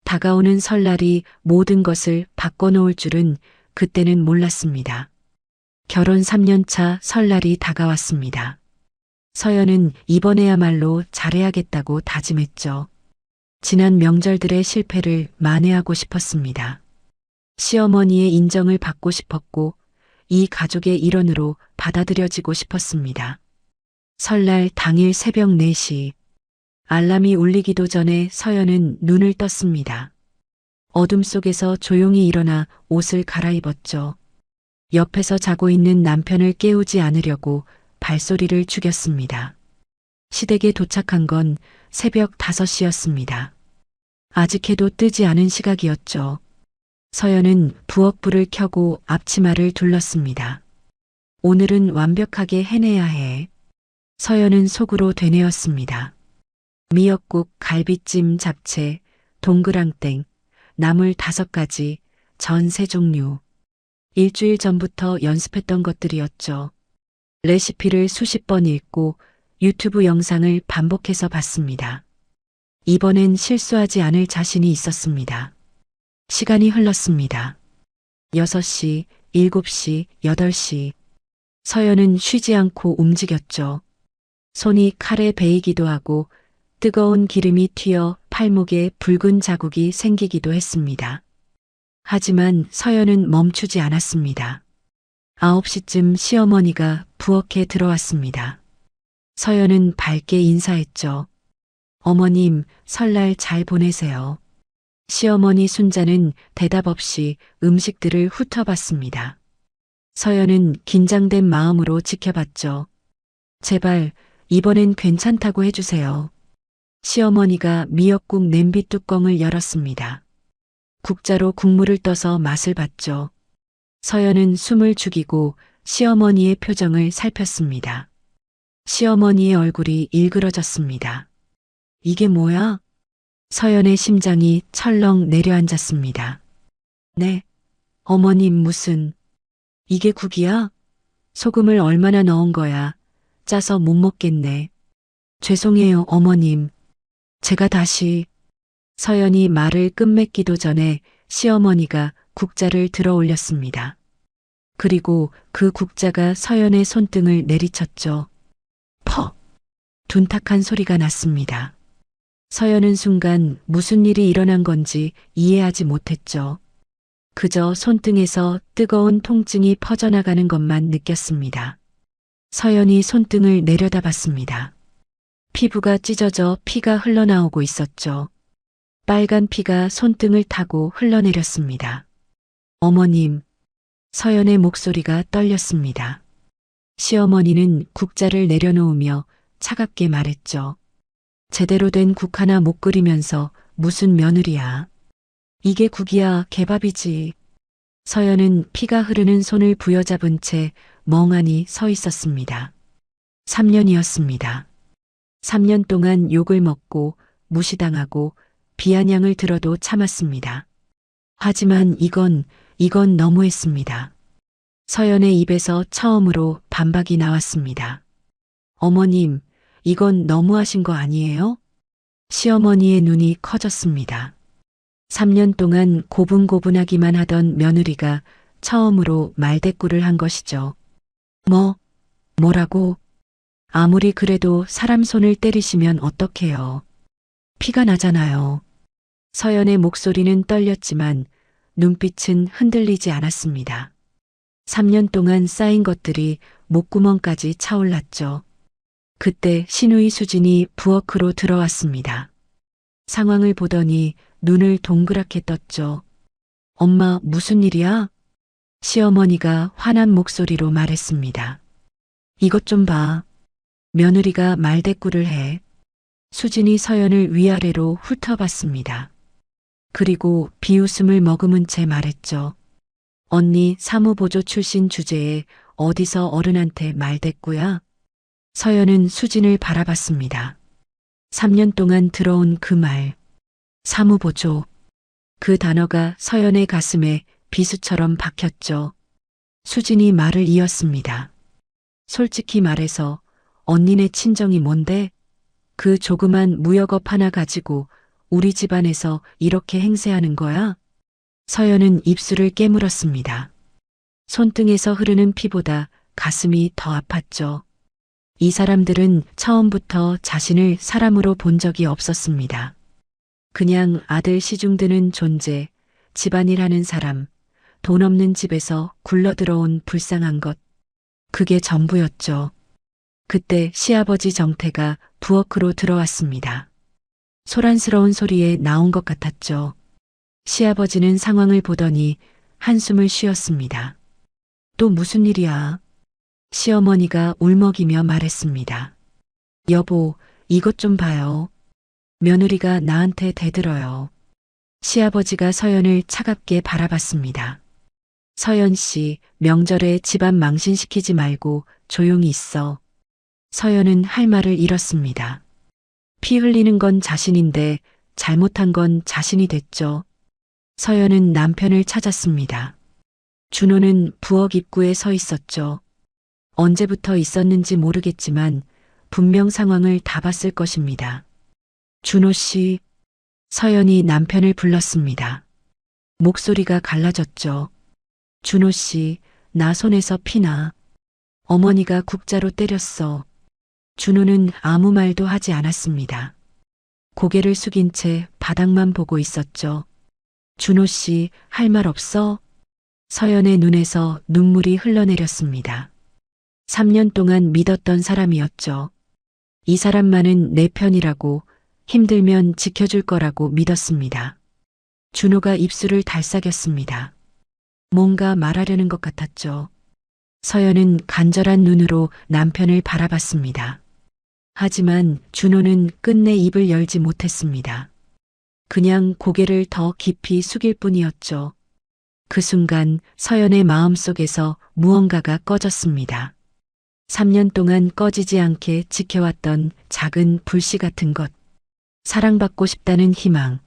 다가오는 설날이 모든 것을 바꿔놓을 줄은 그때는 몰랐습니다. 결혼 3년차 설날이 다가왔습니다. 서연은 이번에야말로 잘해야겠다고 다짐했죠. 지난 명절들의 실패를 만회하고 싶었습니다. 시어머니의 인정을 받고 싶었고 이 가족의 일원으로 받아들여지고 싶었습니다. 설날 당일 새벽 4시 알람이 울리기도 전에 서연은 눈을 떴습니다. 어둠 속에서 조용히 일어나 옷을 갈아입었죠. 옆에서 자고 있는 남편을 깨우지 않으려고 발소리를 죽였습니다. 시댁에 도착한 건 새벽 5시였습니다. 아직 해도 뜨지 않은 시각이었죠. 서연은 부엌불을 켜고 앞치마를 둘렀습니다. 오늘은 완벽하게 해내야 해. 서연은 속으로 되뇌었습니다. 미역국, 갈비찜, 잡채, 동그랑땡, 나물 5가지, 전 3종류. 일주일 전부터 연습했던 것들이었죠. 레시피를 수십 번 읽고 유튜브 영상을 반복해서 봤습니다. 이번엔 실수하지 않을 자신이 있었습니다. 시간이 흘렀습니다. 6시, 7시, 8시. 서연은 쉬지 않고 움직였죠. 손이 칼에 베이기도 하고 뜨거운 기름이 튀어 팔목에 붉은 자국이 생기기도 했습니다. 하지만 서연은 멈추지 않았습니다. 9시쯤 시어머니가 부엌에 들어왔습니다. 서연은 밝게 인사했죠. 어머님, 설날 잘 보내세요. 시어머니 순자는 대답 없이 음식들을 훑어봤습니다. 서연은 긴장된 마음으로 지켜봤죠. 제발 이번엔 괜찮다고 해주세요. 시어머니가 미역국 냄비 뚜껑을 열었습니다. 국자로 국물을 떠서 맛을 봤죠. 서연은 숨을 죽이고 시어머니의 표정을 살폈습니다. 시어머니의 얼굴이 일그러졌습니다. 이게 뭐야? 서연의 심장이 철렁 내려앉았습니다. 네, 어머님 무슨, 이게 국이야? 소금을 얼마나 넣은 거야? 짜서 못 먹겠네. 죄송해요, 어머님. 제가 다시. 서연이 말을 끝맺기도 전에 시어머니가 국자를 들어 올렸습니다. 그리고 그 국자가 서연의 손등을 내리쳤죠. 퍽! 둔탁한 소리가 났습니다. 서연은 순간 무슨 일이 일어난 건지 이해하지 못했죠. 그저 손등에서 뜨거운 통증이 퍼져나가는 것만 느꼈습니다. 서연이 손등을 내려다봤습니다. 피부가 찢어져 피가 흘러나오고 있었죠. 빨간 피가 손등을 타고 흘러내렸습니다. 어머님, 서연의 목소리가 떨렸습니다. 시어머니는 국자를 내려놓으며 차갑게 말했죠. 제대로 된 국 하나 못 끓이면서 무슨 며느리야. 이게 국이야, 개밥이지. 서연은 피가 흐르는 손을 부여잡은 채 멍하니 서 있었습니다. 3년이었습니다. 3년 동안 욕을 먹고 무시당하고 비아냥을 들어도 참았습니다. 하지만 이건 너무했습니다. 서연의 입에서 처음으로 반박이 나왔습니다. 어머님, 이건 너무하신 거 아니에요? 시어머니의 눈이 커졌습니다. 3년 동안 고분고분하기만 하던 며느리가 처음으로 말대꾸를 한 것이죠. 뭐라고? 아무리 그래도 사람 손을 때리시면 어떡해요. 피가 나잖아요. 서연의 목소리는 떨렸지만 눈빛은 흔들리지 않았습니다. 3년 동안 쌓인 것들이 목구멍까지 차올랐죠. 그때 시누이 수진이 부엌으로 들어왔습니다. 상황을 보더니 눈을 동그랗게 떴죠. 엄마, 무슨 일이야? 시어머니가 화난 목소리로 말했습니다. 이것 좀 봐. 며느리가 말대꾸를 해. 수진이 서연을 위아래로 훑어봤습니다. 그리고 비웃음을 머금은 채 말했죠. 언니 사무보조 출신 주제에 어디서 어른한테 말대꾸야? 서연은 수진을 바라봤습니다. 3년 동안 들어온 그 말, 사무보조. 그 단어가 서연의 가슴에 비수처럼 박혔죠. 수진이 말을 이었습니다. 솔직히 말해서 언니네 친정이 뭔데? 그 조그만 무역업 하나 가지고 우리 집안에서 이렇게 행세하는 거야? 서연은 입술을 깨물었습니다. 손등에서 흐르는 피보다 가슴이 더 아팠죠. 이 사람들은 처음부터 자신을 사람으로 본 적이 없었습니다. 그냥 아들 시중드는 존재, 집안일 하는 사람, 돈 없는 집에서 굴러들어온 불쌍한 것. 그게 전부였죠. 그때 시아버지 정태가 부엌으로 들어왔습니다. 소란스러운 소리에 나온 것 같았죠. 시아버지는 상황을 보더니 한숨을 쉬었습니다. 또 무슨 일이야? 시어머니가 울먹이며 말했습니다. 여보, 이것 좀 봐요. 며느리가 나한테 대들어요. 시아버지가 서연을 차갑게 바라봤습니다. 서연 씨, 명절에 집안 망신시키지 말고 조용히 있어. 서연은 할 말을 잃었습니다. 피 흘리는 건 자신인데 잘못한 건 자신이 됐죠. 서연은 남편을 찾았습니다. 준호는 부엌 입구에 서 있었죠. 언제부터 있었는지 모르겠지만 분명 상황을 다 봤을 것입니다. 준호 씨, 서연이 남편을 불렀습니다. 목소리가 갈라졌죠. 준호 씨, 나 손에서 피나. 어머니가 국자로 때렸어. 준호는 아무 말도 하지 않았습니다. 고개를 숙인 채 바닥만 보고 있었죠. 준호 씨, 할 말 없어? 서연의 눈에서 눈물이 흘러내렸습니다. 3년 동안 믿었던 사람이었죠. 이 사람만은 내 편이라고, 힘들면 지켜줄 거라고 믿었습니다. 준호가 입술을 달싹였습니다. 뭔가 말하려는 것 같았죠. 서연은 간절한 눈으로 남편을 바라봤습니다. 하지만 준호는 끝내 입을 열지 못했습니다. 그냥 고개를 더 깊이 숙일 뿐이었죠. 그 순간 서연의 마음속에서 무언가가 꺼졌습니다. 3년 동안 꺼지지 않게 지켜왔던 작은 불씨 같은 것. 사랑받고 싶다는 희망,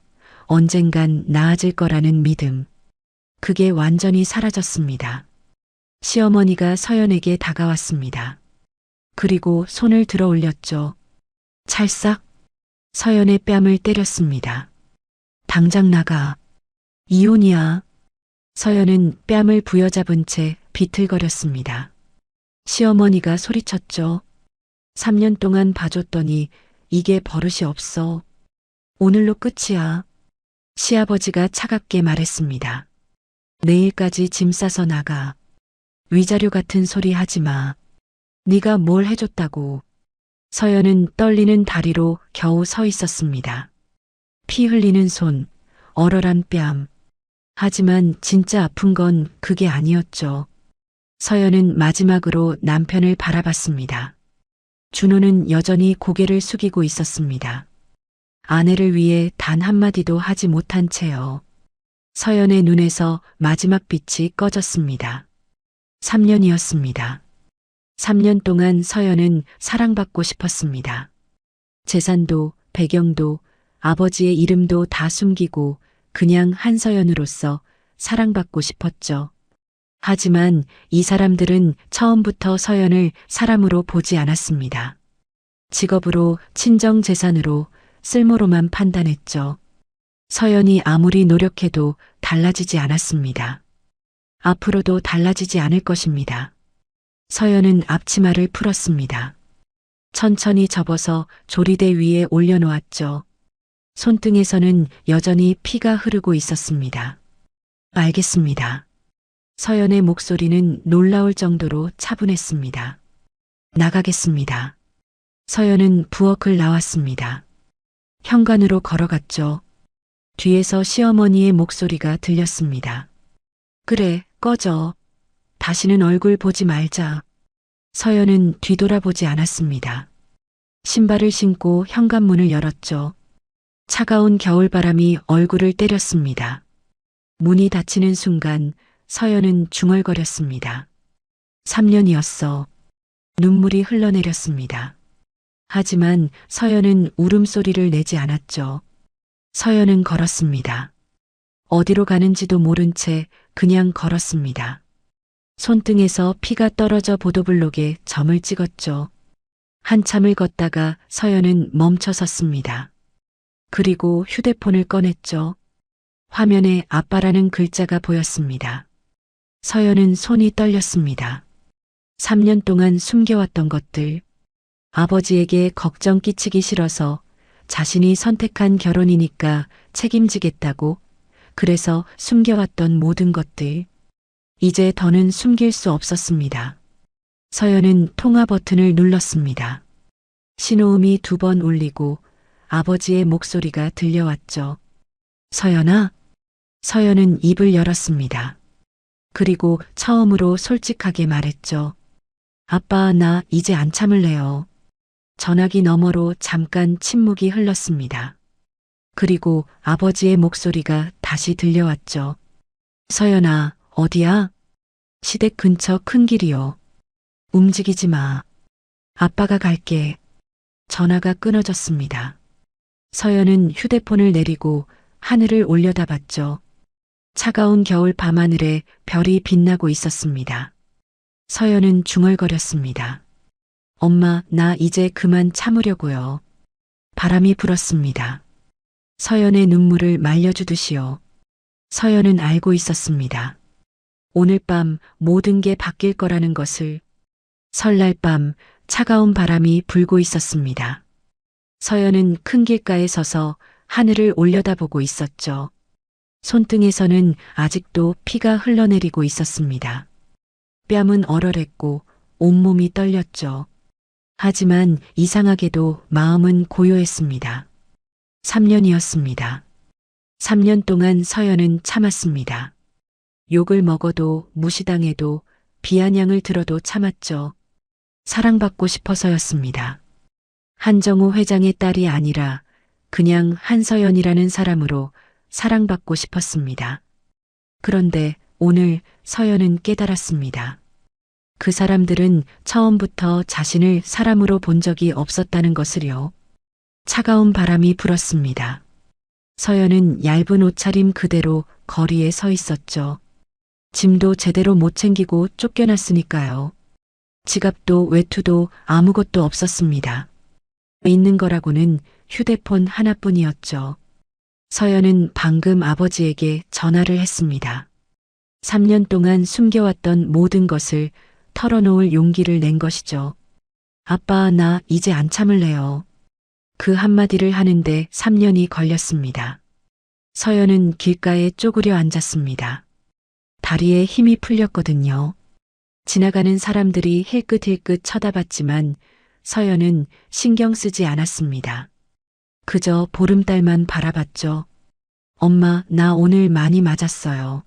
언젠간 나아질 거라는 믿음. 그게 완전히 사라졌습니다. 시어머니가 서연에게 다가왔습니다. 그리고 손을 들어 올렸죠. 찰싹 서연의 뺨을 때렸습니다. 당장 나가. 이혼이야. 서연은 뺨을 부여잡은 채 비틀거렸습니다. 시어머니가 소리쳤죠. 3년 동안 봐줬더니 이게 버릇이 없어. 오늘로 끝이야. 시아버지가 차갑게 말했습니다. 내일까지 짐 싸서 나가. 위자료 같은 소리 하지 마. 네가 뭘 해줬다고. 서연은 떨리는 다리로 겨우 서 있었습니다. 피 흘리는 손, 얼얼한 뺨. 하지만 진짜 아픈 건 그게 아니었죠. 서연은 마지막으로 남편을 바라봤습니다. 준호는 여전히 고개를 숙이고 있었습니다. 아내를 위해 단 한마디도 하지 못한 채요. 서연의 눈에서 마지막 빛이 꺼졌습니다. 3년이었습니다. 3년 동안 서연은 사랑받고 싶었습니다. 재산도, 배경도, 아버지의 이름도 다 숨기고 그냥 한서연으로서 사랑받고 싶었죠. 하지만 이 사람들은 처음부터 서연을 사람으로 보지 않았습니다. 직업으로, 친정 재산으로, 쓸모로만 판단했죠. 서연이 아무리 노력해도 달라지지 않았습니다. 앞으로도 달라지지 않을 것입니다. 서연은 앞치마를 풀었습니다. 천천히 접어서 조리대 위에 올려놓았죠. 손등에서는 여전히 피가 흐르고 있었습니다. 알겠습니다. 서연의 목소리는 놀라울 정도로 차분했습니다. 나가겠습니다. 서연은 부엌을 나왔습니다. 현관으로 걸어갔죠. 뒤에서 시어머니의 목소리가 들렸습니다. 그래, 꺼져. 다시는 얼굴 보지 말자. 서연은 뒤돌아보지 않았습니다. 신발을 신고 현관문을 열었죠. 차가운 겨울바람이 얼굴을 때렸습니다. 문이 닫히는 순간 서연은 중얼거렸습니다. 3년이었어. 눈물이 흘러내렸습니다. 하지만 서연은 울음소리를 내지 않았죠. 서연은 걸었습니다. 어디로 가는지도 모른 채 그냥 걸었습니다. 손등에서 피가 떨어져 보도블록에 점을 찍었죠. 한참을 걷다가 서연은 멈춰 섰습니다. 그리고 휴대폰을 꺼냈죠. 화면에 아빠라는 글자가 보였습니다. 서연은 손이 떨렸습니다. 3년 동안 숨겨왔던 것들, 아버지에게 걱정 끼치기 싫어서 자신이 선택한 결혼이니까 책임지겠다고, 그래서 숨겨왔던 모든 것들, 이제 더는 숨길 수 없었습니다. 서연은 통화 버튼을 눌렀습니다. 신호음이 2번 울리고 아버지의 목소리가 들려왔죠. 서연아? 서연은 입을 열었습니다. 그리고 처음으로 솔직하게 말했죠. 아빠, 나 이제 안 참을래요. 전화기 너머로 잠깐 침묵이 흘렀습니다. 그리고 아버지의 목소리가 다시 들려왔죠. 서연아, 어디야? 시댁 근처 큰 길이요. 움직이지 마. 아빠가 갈게. 전화가 끊어졌습니다. 서연은 휴대폰을 내리고 하늘을 올려다봤죠. 차가운 겨울 밤하늘에 별이 빛나고 있었습니다. 서연은 중얼거렸습니다. 엄마, 나 이제 그만 참으려고요. 바람이 불었습니다. 서연의 눈물을 말려주듯이요. 서연은 알고 있었습니다. 오늘 밤 모든 게 바뀔 거라는 것을. 설날 밤 차가운 바람이 불고 있었습니다. 서연은 큰 길가에 서서 하늘을 올려다보고 있었죠. 손등에서는 아직도 피가 흘러내리고 있었습니다. 뺨은 얼얼했고 온몸이 떨렸죠. 하지만 이상하게도 마음은 고요했습니다. 3년이었습니다. 3년 동안 서연은 참았습니다. 욕을 먹어도 무시당해도 비아냥을 들어도 참았죠. 사랑받고 싶어서였습니다. 한정우 회장의 딸이 아니라 그냥 한서연이라는 사람으로 사랑받고 싶었습니다. 그런데 오늘 서연은 깨달았습니다. 그 사람들은 처음부터 자신을 사람으로 본 적이 없었다는 것을요. 차가운 바람이 불었습니다. 서연은 얇은 옷차림 그대로 거리에 서 있었죠. 짐도 제대로 못 챙기고 쫓겨났으니까요. 지갑도 외투도 아무것도 없었습니다. 있는 거라고는 휴대폰 하나뿐이었죠. 서연은 방금 아버지에게 전화를 했습니다. 3년 동안 숨겨왔던 모든 것을 털어놓을 용기를 낸 것이죠. 아빠, 나 이제 안 참을래요. 그 한마디를 하는데 3년이 걸렸습니다. 서연은 길가에 쪼그려 앉았습니다. 다리에 힘이 풀렸거든요. 지나가는 사람들이 힐끗힐끗 쳐다봤지만 서연은 신경 쓰지 않았습니다. 그저 보름달만 바라봤죠. 엄마, 나 오늘 많이 맞았어요.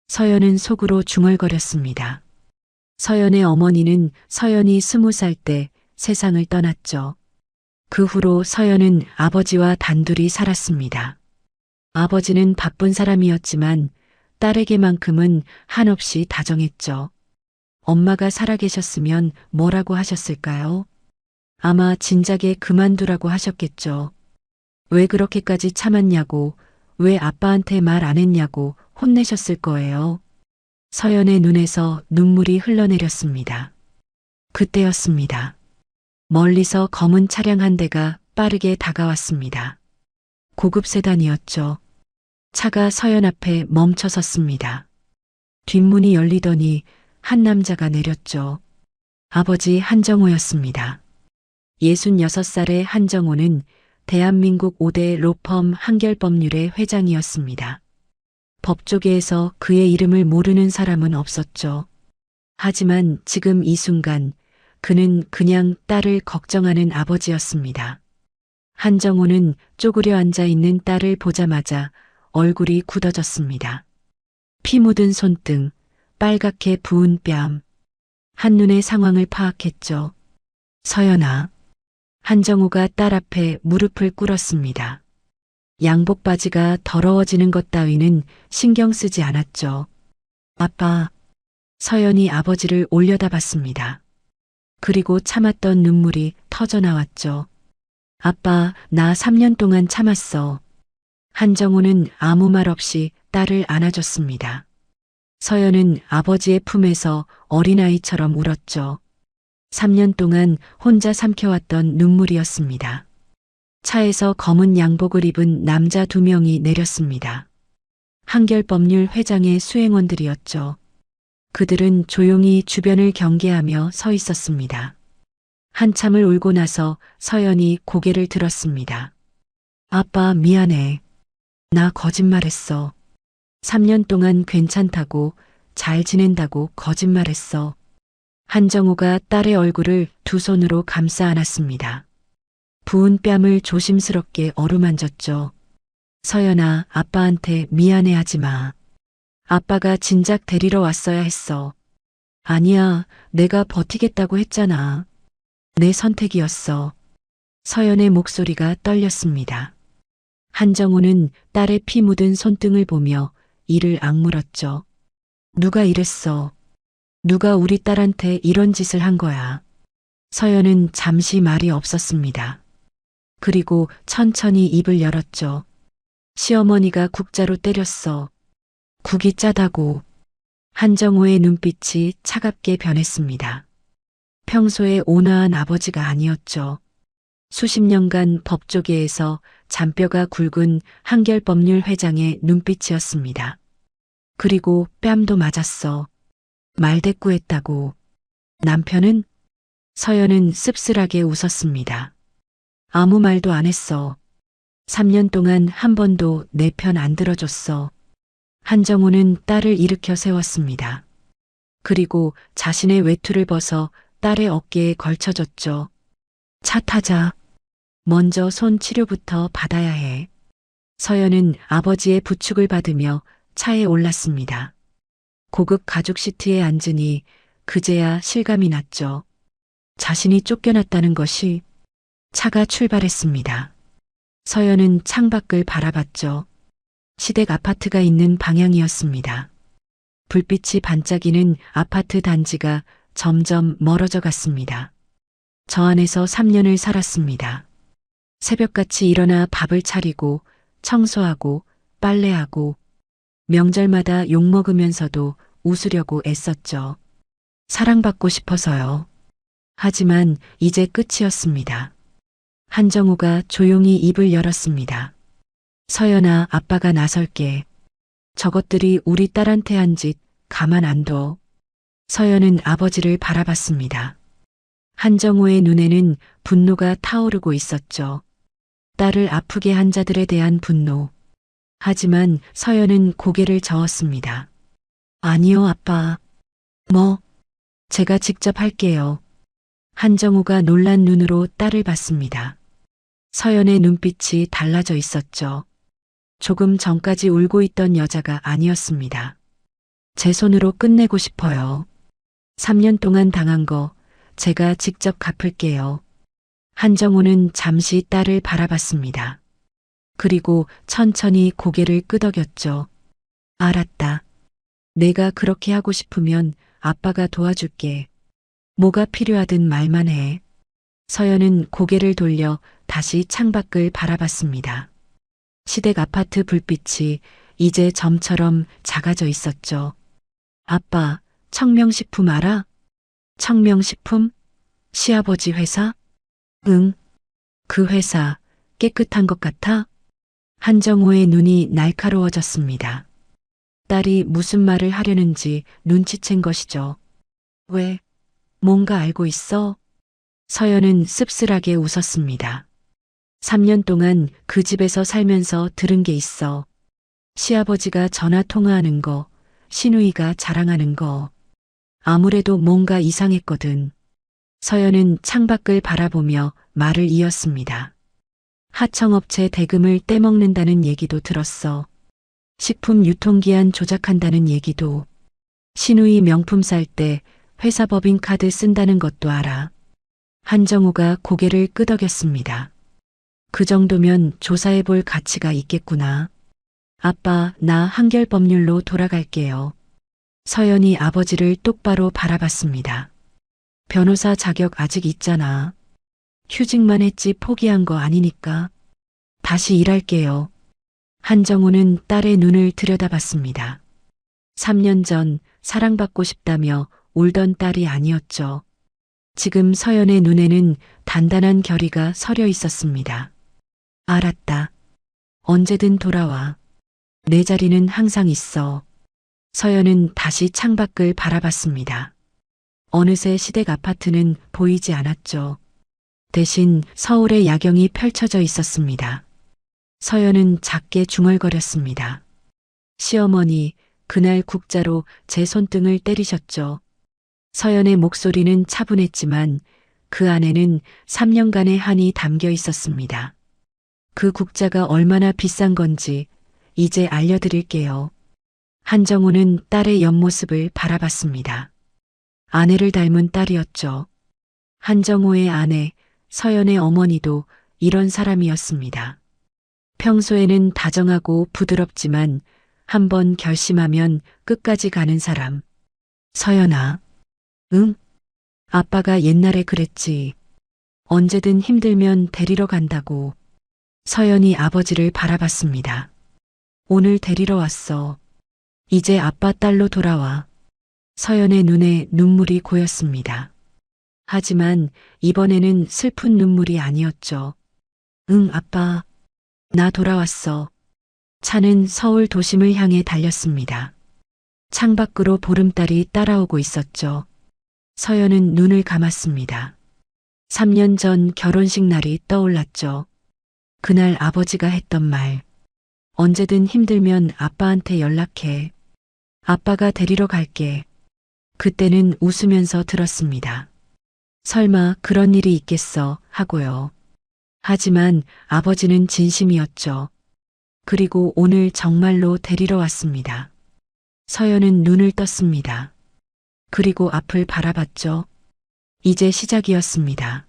서연은 속으로 중얼거렸습니다. 서연의 어머니는 서연이 20살 때 세상을 떠났죠. 그 후로 서연은 아버지와 단둘이 살았습니다. 아버지는 바쁜 사람이었지만 딸에게만큼은 한없이 다정했죠. 엄마가 살아계셨으면 뭐라고 하셨을까요? 아마 진작에 그만두라고 하셨겠죠. 왜 그렇게까지 참았냐고, 왜 아빠한테 말 안 했냐고 혼내셨을 거예요. 서연의 눈에서 눈물이 흘러내렸습니다. 그때였습니다. 멀리서 검은 차량 한 대가 빠르게 다가왔습니다. 고급 세단이었죠. 차가 서연 앞에 멈춰 섰습니다. 뒷문이 열리더니 한 남자가 내렸죠. 아버지 한정호였습니다. 66살의 한정호는 대한민국 5대 로펌 한결법률의 회장이었습니다. 법조계에서 그의 이름을 모르는 사람은 없었죠. 하지만 지금 이 순간 그는 그냥 딸을 걱정하는 아버지였습니다. 한정호는 쪼그려 앉아 있는 딸을 보자마자 얼굴이 굳어졌습니다. 피 묻은 손등, 빨갛게 부은 뺨. 한눈에 상황을 파악했죠. 서연아. 한정호가 딸 앞에 무릎을 꿇었습니다. 양복 바지가 더러워지는 것 따위는 신경 쓰지 않았죠. 아빠. 서연이 아버지를 올려다봤습니다. 그리고 참았던 눈물이 터져 나왔죠. 아빠, 나 3년 동안 참았어. 한정우는 아무 말 없이 딸을 안아줬습니다. 서연은 아버지의 품에서 어린아이처럼 울었죠. 3년 동안 혼자 삼켜왔던 눈물이었습니다. 차에서 검은 양복을 입은 남자 2명이 내렸습니다. 한결법률 회장의 수행원들이었죠. 그들은 조용히 주변을 경계하며 서 있었습니다. 한참을 울고 나서 서연이 고개를 들었습니다. 아빠, 미안해. 나 거짓말했어. 3년 동안 괜찮다고, 잘 지낸다고 거짓말했어. 한정우가 딸의 얼굴을 2 손으로 감싸 안았습니다. 부은 뺨을 조심스럽게 어루만졌죠. 서연아, 아빠한테 미안해하지 마. 아빠가 진작 데리러 왔어야 했어. 아니야, 내가 버티겠다고 했잖아. 내 선택이었어. 서연의 목소리가 떨렸습니다. 한정우는 딸의 피 묻은 손등을 보며 이를 악물었죠. 누가 이랬어? 누가 우리 딸한테 이런 짓을 한 거야? 서연은 잠시 말이 없었습니다. 그리고 천천히 입을 열었죠. 시어머니가 국자로 때렸어. 국이 짜다고. 한정우의 눈빛이 차갑게 변했습니다. 평소에 온화한 아버지가 아니었죠. 수십 년간 법조계에서 잔뼈가 굵은 한결법률 회장의 눈빛이었습니다. 그리고 뺨도 맞았어. 말대꾸했다고. 남편은? 서연은 씁쓸하게 웃었습니다. 아무 말도 안 했어. 3년 동안 한 번도 내 편 안 들어줬어. 한정우는 딸을 일으켜 세웠습니다. 그리고 자신의 외투를 벗어 딸의 어깨에 걸쳐줬죠. 차 타자. 먼저 손 치료부터 받아야 해. 서연은 아버지의 부축을 받으며 차에 올랐습니다. 고급 가죽 시트에 앉으니 그제야 실감이 났죠. 자신이 쫓겨났다는 것이. 차가 출발했습니다. 서연은 창밖을 바라봤죠. 시댁 아파트가 있는 방향이었습니다. 불빛이 반짝이는 아파트 단지가 점점 멀어져 갔습니다. 저 안에서 3년을 살았습니다. 새벽같이 일어나 밥을 차리고 청소하고 빨래하고 명절마다 욕먹으면서도 웃으려고 애썼죠. 사랑받고 싶어서요. 하지만 이제 끝이었습니다. 한정우가 조용히 입을 열었습니다. 서연아, 아빠가 나설게. 저것들이 우리 딸한테 한 짓 가만 안 둬. 서연은 아버지를 바라봤습니다. 한정우의 눈에는 분노가 타오르고 있었죠. 딸을 아프게 한 자들에 대한 분노. 하지만 서연은 고개를 저었습니다. 아니요, 아빠. 뭐? 제가 직접 할게요. 한정우가 놀란 눈으로 딸을 봤습니다. 서연의 눈빛이 달라져 있었죠. 조금 전까지 울고 있던 여자가 아니었습니다. 제 손으로 끝내고 싶어요. 3년 동안 당한 거 제가 직접 갚을게요. 한정우는 잠시 딸을 바라봤습니다. 그리고 천천히 고개를 끄덕였죠. 알았다. 내가 그렇게 하고 싶으면 아빠가 도와줄게. 뭐가 필요하든 말만 해. 서연은 고개를 돌려 다시 창밖을 바라봤습니다. 시댁 아파트 불빛이 이제 점처럼 작아져 있었죠. 아빠, 청명식품 알아? 청명식품? 시아버지 회사? 응. 그 회사 깨끗한 것 같아? 한정호의 눈이 날카로워졌습니다. 딸이 무슨 말을 하려는지 눈치챈 것이죠. 왜? 뭔가 알고 있어? 서연은 씁쓸하게 웃었습니다. 3년 동안 그 집에서 살면서 들은 게 있어. 시아버지가 전화 통화하는 거, 시누이가 자랑하는 거. 아무래도 뭔가 이상했거든. 서연은 창밖을 바라보며 말을 이었습니다. 하청업체 대금을 떼먹는다는 얘기도 들었어. 식품 유통기한 조작한다는 얘기도. 신우이 명품 살 때 회사 법인카드 쓴다는 것도 알아. 한정우가 고개를 끄덕였습니다. 그 정도면 조사해 볼 가치가 있겠구나. 아빠, 나 한결법률로 돌아갈게요. 서연이 아버지를 똑바로 바라봤습니다. 변호사 자격 아직 있잖아. 휴직만 했지 포기한 거 아니니까. 다시 일할게요. 한정우는 딸의 눈을 들여다봤습니다. 3년 전 사랑받고 싶다며 울던 딸이 아니었죠. 지금 서연의 눈에는 단단한 결의가 서려 있었습니다. 알았다. 언제든 돌아와. 내 자리는 항상 있어. 서연은 다시 창밖을 바라봤습니다. 어느새 시댁 아파트는 보이지 않았죠. 대신 서울의 야경이 펼쳐져 있었습니다. 서연은 작게 중얼거렸습니다. 시어머니, 그날 국자로 제 손등을 때리셨죠. 서연의 목소리는 차분했지만 그 안에는 3년간의 한이 담겨 있었습니다. 그 국자가 얼마나 비싼 건지 이제 알려드릴게요. 한정우는 딸의 옆모습을 바라봤습니다. 아내를 닮은 딸이었죠. 한정우의 아내, 서연의 어머니도 이런 사람이었습니다. 평소에는 다정하고 부드럽지만 한번 결심하면 끝까지 가는 사람. 서연아. 응? 아빠가 옛날에 그랬지. 언제든 힘들면 데리러 간다고. 서연이 아버지를 바라봤습니다. 오늘 데리러 왔어. 이제 아빠 딸로 돌아와. 서연의 눈에 눈물이 고였습니다. 하지만 이번에는 슬픈 눈물이 아니었죠. 응, 아빠. 나 돌아왔어. 차는 서울 도심을 향해 달렸습니다. 창밖으로 보름달이 따라오고 있었죠. 서연은 눈을 감았습니다. 3년 전 결혼식 날이 떠올랐죠. 그날 아버지가 했던 말. 언제든 힘들면 아빠한테 연락해. 아빠가 데리러 갈게. 그때는 웃으면서 들었습니다. 설마 그런 일이 있겠어 하고요. 하지만 아버지는 진심이었죠. 그리고 오늘 정말로 데리러 왔습니다. 서연은 눈을 떴습니다. 그리고 앞을 바라봤죠. 이제 시작이었습니다.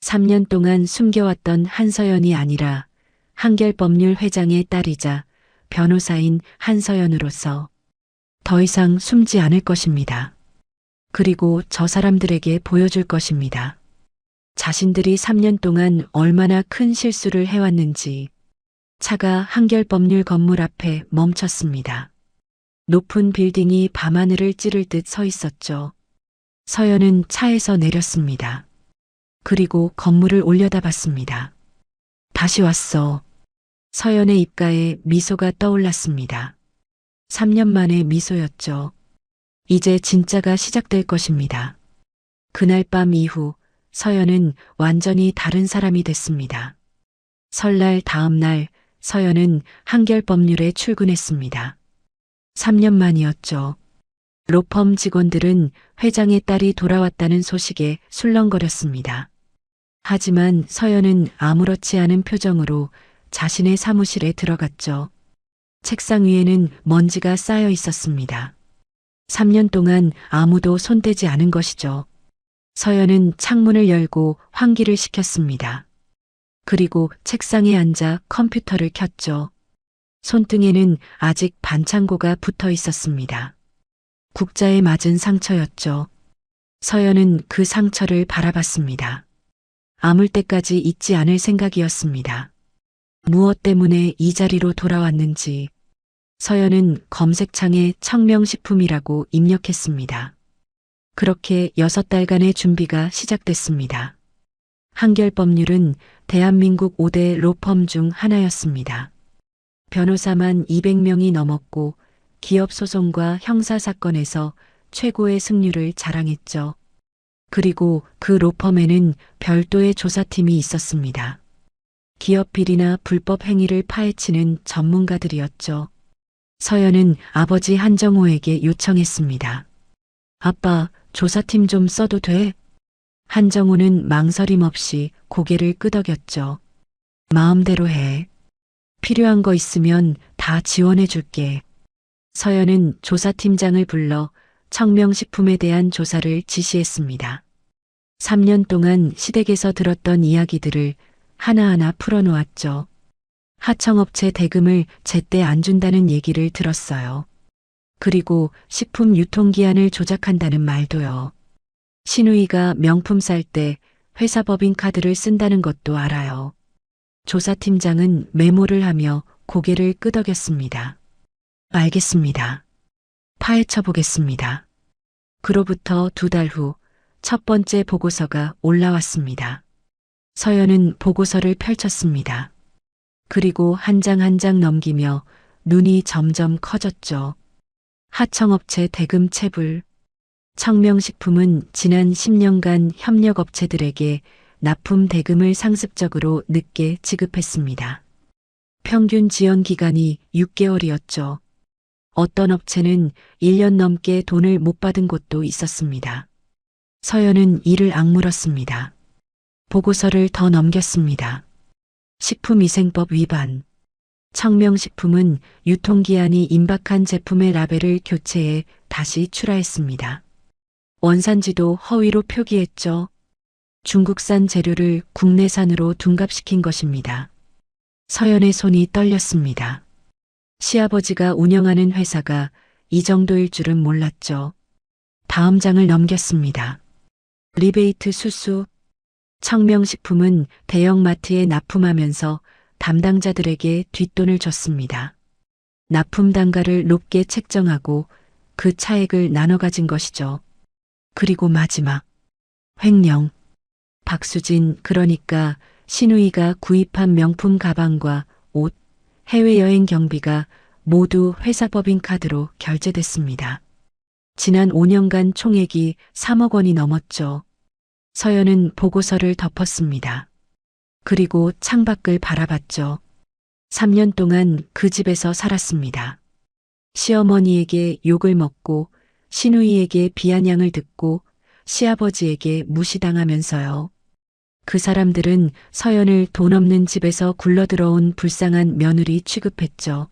3년 동안 숨겨왔던 한서연이 아니라 한결법률 회장의 딸이자 변호사인 한서연으로서 더 이상 숨지 않을 것입니다. 그리고 저 사람들에게 보여줄 것입니다. 자신들이 3년 동안 얼마나 큰 실수를 해왔는지. 차가 한결법률 건물 앞에 멈췄습니다. 높은 빌딩이 밤하늘을 찌를 듯 서 있었죠. 서연은 차에서 내렸습니다. 그리고 건물을 올려다봤습니다. 다시 왔어. 서연의 입가에 미소가 떠올랐습니다. 3년 만의 미소였죠. 이제 진짜가 시작될 것입니다. 그날 밤 이후 서연은 완전히 다른 사람이 됐습니다. 설날 다음 날 서연은 한결법률에 출근했습니다. 3년 만이었죠. 로펌 직원들은 회장의 딸이 돌아왔다는 소식에 술렁거렸습니다. 하지만 서연은 아무렇지 않은 표정으로 자신의 사무실에 들어갔죠. 책상 위에는 먼지가 쌓여 있었습니다. 3년 동안 아무도 손대지 않은 것이죠. 서연은 창문을 열고 환기를 시켰습니다. 그리고 책상에 앉아 컴퓨터를 켰죠. 손등에는 아직 반창고가 붙어 있었습니다. 국자에 맞은 상처였죠. 서연은 그 상처를 바라봤습니다. 아물 때까지 잊지 않을 생각이었습니다. 무엇 때문에 이 자리로 돌아왔는지. 서연은 검색창에 청명식품이라고 입력했습니다. 그렇게 6달간의 준비가 시작됐습니다. 한결법률은 대한민국 5대 로펌 중 하나였습니다. 변호사만 200명이 넘었고 기업 소송과 형사 사건에서 최고의 승률을 자랑했죠. 그리고 그 로펌에는 별도의 조사팀이 있었습니다. 기업 비리나 불법 행위를 파헤치는 전문가들이었죠. 서연은 아버지 한정호에게 요청했습니다. 아빠, 조사팀 좀 써도 돼? 한정호는 망설임 없이 고개를 끄덕였죠. 마음대로 해. 필요한 거 있으면 다 지원해 줄게. 서연은 조사팀장을 불러 청명식품에 대한 조사를 지시했습니다. 3년 동안 시댁에서 들었던 이야기들을 하나하나 풀어놓았죠. 하청업체 대금을 제때 안 준다는 얘기를 들었어요. 그리고 식품 유통기한을 조작한다는 말도요. 신우이가 명품 살 때 회사 법인카드를 쓴다는 것도 알아요. 조사팀장은 메모를 하며 고개를 끄덕였습니다. 알겠습니다. 파헤쳐 보겠습니다. 그로부터 2달 후 첫 번째 보고서가 올라왔습니다. 서연은 보고서를 펼쳤습니다. 그리고 한 장 한 장 넘기며 눈이 점점 커졌죠. 하청업체 대금 체불. 청명식품은 지난 10년간 협력업체들에게 납품 대금을 상습적으로 늦게 지급했습니다. 평균 지연 기간이 6개월이었죠. 어떤 업체는 1년 넘게 돈을 못 받은 곳도 있었습니다. 서연은 이를 악물었습니다. 보고서를 더 넘겼습니다. 식품위생법 위반. 청명식품은 유통기한이 임박한 제품의 라벨을 교체해 다시 출하했습니다. 원산지도 허위로 표기했죠. 중국산 재료를 국내산으로 둔갑시킨 것입니다. 서연의 손이 떨렸습니다. 시아버지가 운영하는 회사가 이 정도일 줄은 몰랐죠. 다음 장을 넘겼습니다. 리베이트 수수. 청명식품은 대형마트에 납품하면서 담당자들에게 뒷돈을 줬습니다. 납품 단가를 높게 책정하고 그 차액을 나눠 가진 것이죠. 그리고 마지막. 횡령. 박수진, 그러니까 신우이가 구입한 명품 가방과 옷, 해외여행 경비가 모두 회사 법인카드로 결제됐습니다. 지난 5년간 총액이 3억 원이 넘었죠. 서연은 보고서를 덮었습니다. 그리고 창밖을 바라봤죠. 3년 동안 그 집에서 살았습니다. 시어머니에게 욕을 먹고 신우이에게 비아냥을 듣고 시아버지에게 무시당하면서요. 그 사람들은 서연을 돈 없는 집에서 굴러들어온 불쌍한 며느리 취급했죠.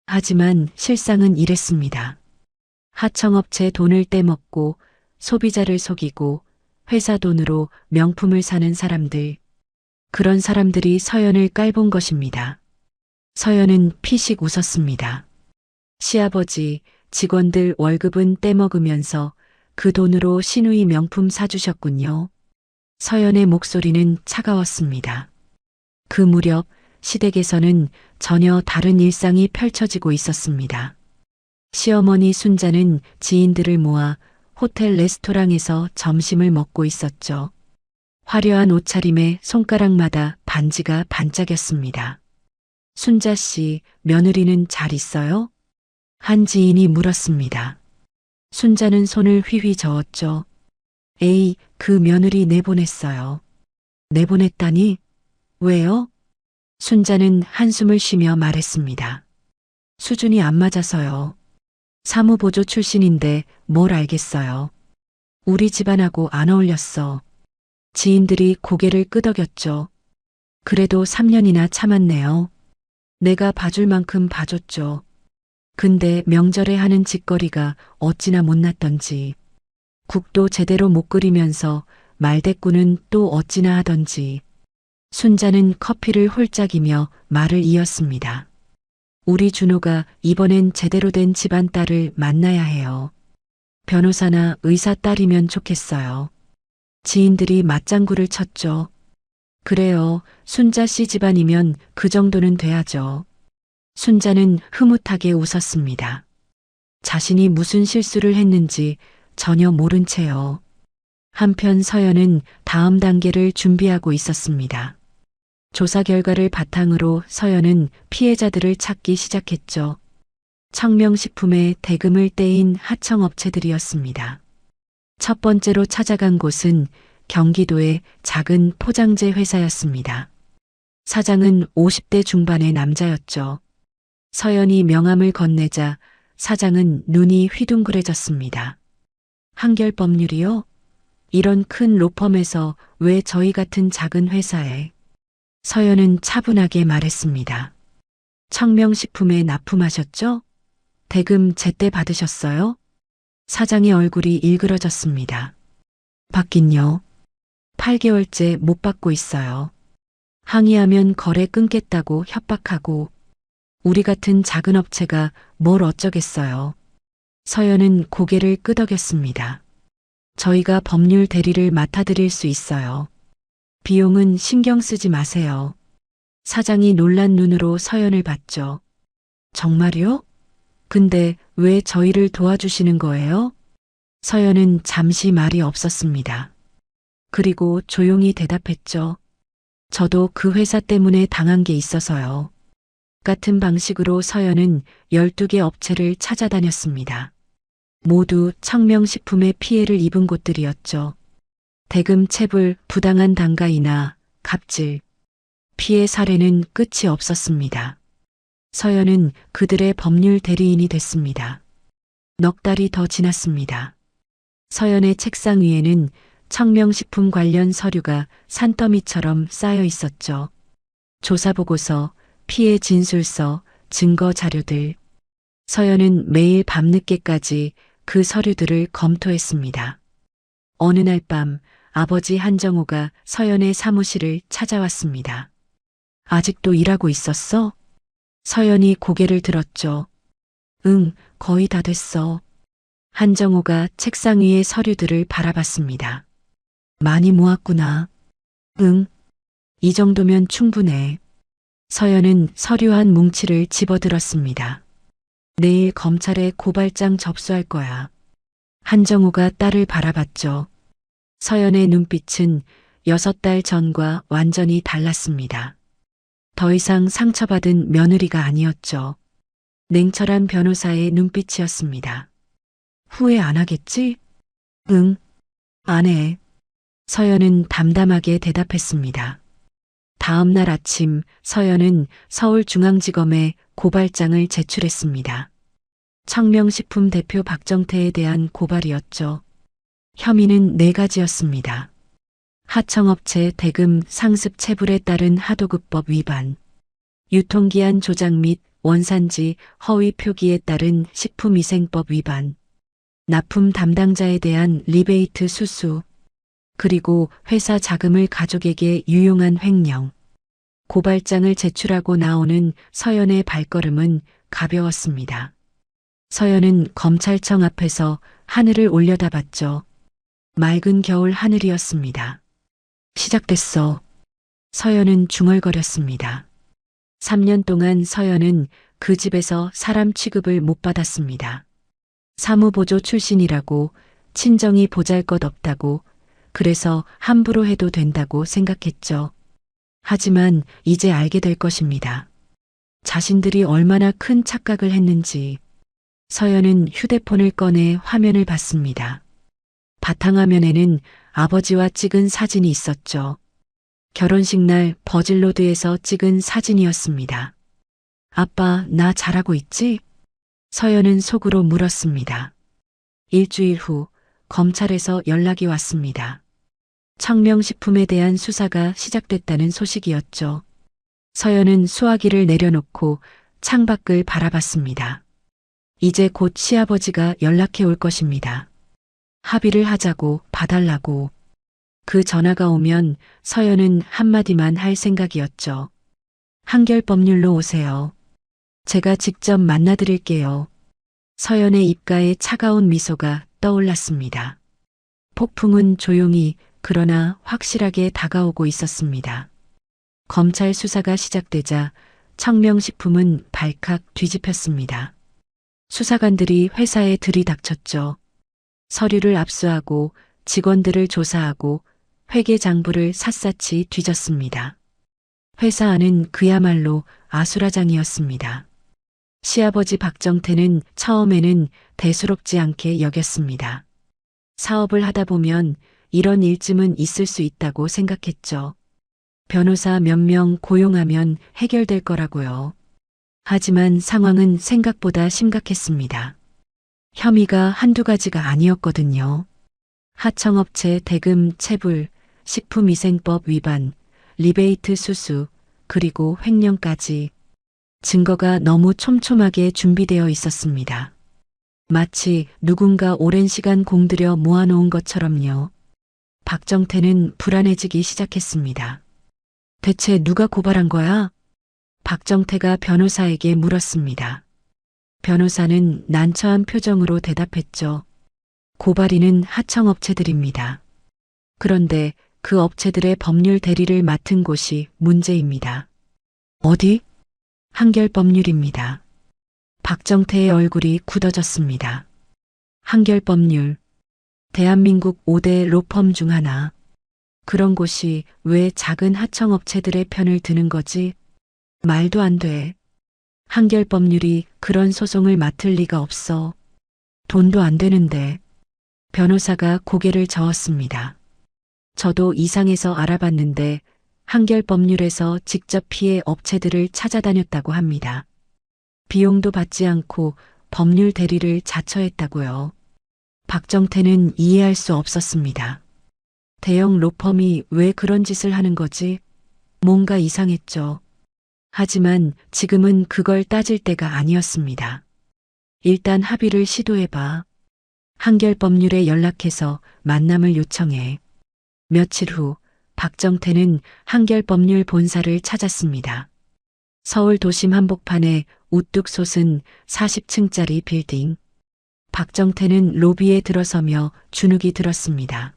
하지만 실상은 이랬습니다. 하청업체 돈을 떼먹고 소비자를 속이고 회사 돈으로 명품을 사는 사람들. 그런 사람들이 서연을 깔본 것입니다. 서연은 피식 웃었습니다. 시아버지, 직원들 월급은 떼먹으면서 그 돈으로 신우이 명품 사주셨군요. 서연의 목소리는 차가웠습니다. 그 무렵 시댁에서는 전혀 다른 일상이 펼쳐지고 있었습니다. 시어머니 순자는 지인들을 모아 호텔 레스토랑에서 점심을 먹고 있었죠. 화려한 옷차림에 손가락마다 반지가 반짝였습니다. 순자 씨, 며느리는 잘 있어요? 한 지인이 물었습니다. 순자는 손을 휘휘 저었죠. 에이, 그 며느리 내보냈어요. 내보냈다니? 왜요? 순자는 한숨을 쉬며 말했습니다. 수준이 안 맞아서요. 사무보조 출신인데 뭘 알겠어요. 우리 집안하고 안 어울렸어. 지인들이 고개를 끄덕였죠. 그래도 3년이나 참았네요. 내가 봐줄 만큼 봐줬죠. 근데 명절에 하는 짓거리가 어찌나 못났던지. 국도 제대로 못 끓이면서 말대꾸는 또 어찌나 하던지. 순자는 커피를 홀짝이며 말을 이었습니다. 우리 준호가 이번엔 제대로 된 집안 딸을 만나야 해요. 변호사나 의사 딸이면 좋겠어요. 지인들이 맞장구를 쳤죠. 그래요. 순자 씨 집안이면 그 정도는 돼야죠. 순자는 흐뭇하게 웃었습니다. 자신이 무슨 실수를 했는지 전혀 모른 채요. 한편 서연은 다음 단계를 준비하고 있었습니다. 조사 결과를 바탕으로 서연은 피해자들을 찾기 시작했죠. 청명식품에 대금을 떼인 하청업체들이었습니다. 첫 번째로 찾아간 곳은 경기도의 작은 포장재 회사였습니다. 사장은 50대 중반의 남자였죠. 서연이 명함을 건네자 사장은 눈이 휘둥그레졌습니다. 한결법률이요? 이런 큰 로펌에서 왜 저희 같은 작은 회사에? 서연은 차분하게 말했습니다. 청명식품에 납품하셨죠? 대금 제때 받으셨어요? 사장의 얼굴이 일그러졌습니다. 받긴요. 8개월째 못 받고 있어요. 항의하면 거래 끊겠다고 협박하고 우리 같은 작은 업체가 뭘 어쩌겠어요. 서연은 고개를 끄덕였습니다. 저희가 법률 대리를 맡아드릴 수 있어요. 비용은 신경 쓰지 마세요. 사장이 놀란 눈으로 서연을 봤죠. 정말요? 근데 왜 저희를 도와주시는 거예요? 서연은 잠시 말이 없었습니다. 그리고 조용히 대답했죠. 저도 그 회사 때문에 당한 게 있어서요. 같은 방식으로 서연은 12개 업체를 찾아다녔습니다. 모두 청명식품에 피해를 입은 곳들이었죠. 대금 체불, 부당한 단가이나 갑질, 피해 사례는 끝이 없었습니다. 서연은 그들의 법률 대리인이 됐습니다. 넉 달이 더 지났습니다. 서연의 책상 위에는 청명식품 관련 서류가 산더미처럼 쌓여 있었죠. 조사보고서, 피해 진술서, 증거 자료들. 서연은 매일 밤늦게까지 그 서류들을 검토했습니다. 어느 날 밤 아버지 한정호가 서연의 사무실을 찾아왔습니다. 아직도 일하고 있었어? 서연이 고개를 들었죠. 응, 거의 다 됐어. 한정호가 책상 위의 서류들을 바라봤습니다. 많이 모았구나. 응, 이 정도면 충분해. 서연은 서류 한 뭉치를 집어들었습니다. 내일 검찰에 고발장 접수할 거야. 한정우가 딸을 바라봤죠. 서연의 눈빛은 6달 전과 완전히 달랐습니다. 더 이상 상처받은 며느리가 아니었죠. 냉철한 변호사의 눈빛이었습니다. 후회 안 하겠지? 응, 안 해. 서연은 담담하게 대답했습니다. 다음 날 아침 서연은 서울중앙지검에 고발장을 제출했습니다. 청명식품 대표 박정태에 대한 고발이었죠. 혐의는 4가지였습니다. 하청업체 대금 상습 체불에 따른 하도급법 위반, 유통기한 조작 및 원산지 허위 표기에 따른 식품위생법 위반, 납품 담당자에 대한 리베이트 수수, 그리고 회사 자금을 가족에게 유용한 횡령. 고발장을 제출하고 나오는 서연의 발걸음은 가벼웠습니다. 서연은 검찰청 앞에서 하늘을 올려다봤죠. 맑은 겨울 하늘이었습니다. 시작됐어. 서연은 중얼거렸습니다. 3년 동안 서연은 그 집에서 사람 취급을 못 받았습니다. 사무보조 출신이라고, 친정이 보잘것없다고, 그래서 함부로 해도 된다고 생각했죠. 하지만 이제 알게 될 것입니다. 자신들이 얼마나 큰 착각을 했는지. 서연은 휴대폰을 꺼내 화면을 봤습니다. 바탕화면에는 아버지와 찍은 사진이 있었죠. 결혼식 날 버질로드에서 찍은 사진이었습니다. 아빠, 나 잘하고 있지? 서연은 속으로 물었습니다. 일주일 후 검찰에서 연락이 왔습니다. 청명식품에 대한 수사가 시작됐다는 소식이었죠. 서연은 수화기를 내려놓고 창밖을 바라봤습니다. 이제 곧 시아버지가 연락해 올 것입니다. 합의를 하자고, 봐달라고. 그 전화가 오면 서연은 한마디만 할 생각이었죠. 한결법률로 오세요. 제가 직접 만나드릴게요. 서연의 입가에 차가운 미소가 떠올랐습니다. 폭풍은 조용히 그러나 확실하게 다가오고 있었습니다. 검찰 수사가 시작되자 청명식품은 발칵 뒤집혔습니다. 수사관들이 회사에 들이닥쳤죠. 서류를 압수하고 직원들을 조사하고 회계장부를 샅샅이 뒤졌습니다. 회사 안은 그야말로 아수라장이었습니다. 시아버지 박정태는 처음에는 대수롭지 않게 여겼습니다. 사업을 하다 보면 이런 일쯤은 있을 수 있다고 생각했죠. 변호사 몇 명 고용하면 해결될 거라고요. 하지만 상황은 생각보다 심각했습니다. 혐의가 한두 가지가 아니었거든요. 하청업체 대금 체불, 식품위생법 위반, 리베이트 수수, 그리고 횡령까지. 증거가 너무 촘촘하게 준비되어 있었습니다. 마치 누군가 오랜 시간 공들여 모아놓은 것처럼요. 박정태는 불안해지기 시작했습니다. 대체 누가 고발한 거야? 박정태가 변호사에게 물었습니다. 변호사는 난처한 표정으로 대답했죠. 고발인은 하청업체들입니다. 그런데 그 업체들의 법률 대리를 맡은 곳이 문제입니다. 어디? 한결법률입니다. 박정태의 얼굴이 굳어졌습니다. 한결법률. 대한민국 5대 로펌 중 하나. 그런 곳이 왜 작은 하청업체들의 편을 드는 거지? 말도 안 돼. 한결법률이 그런 소송을 맡을 리가 없어. 돈도 안 되는데. 변호사가 고개를 저었습니다. 저도 이상해서 알아봤는데 한결법률에서 직접 피해 업체들을 찾아다녔다고 합니다. 비용도 받지 않고 법률 대리를 자처했다고요. 박정태는 이해할 수 없었습니다. 대형 로펌이 왜 그런 짓을 하는 거지? 뭔가 이상했죠. 하지만 지금은 그걸 따질 때가 아니었습니다. 일단 합의를 시도해봐. 한결법률에 연락해서 만남을 요청해. 며칠 후 박정태는 한결법률 본사를 찾았습니다. 서울 도심 한복판에 우뚝 솟은 40층짜리 빌딩. 박정태는 로비에 들어서며 주눅이 들었습니다.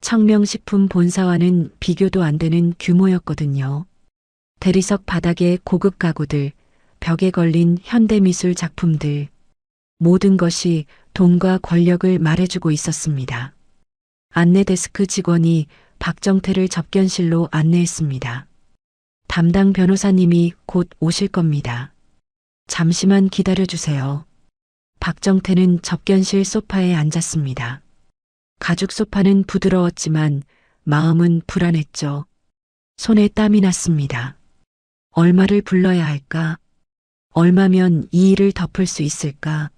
청명식품 본사와는 비교도 안 되는 규모였거든요. 대리석 바닥에 고급 가구들, 벽에 걸린 현대미술 작품들. 모든 것이 돈과 권력을 말해주고 있었습니다. 안내 데스크 직원이 박정태를 접견실로 안내했습니다. 담당 변호사님이 곧 오실 겁니다. 잠시만 기다려주세요. 박정태는 접견실 소파에 앉았습니다. 가죽 소파는 부드러웠지만 마음은 불안했죠. 손에 땀이 났습니다. 얼마를 불러야 할까? 얼마면 이 일을 덮을 수 있을까?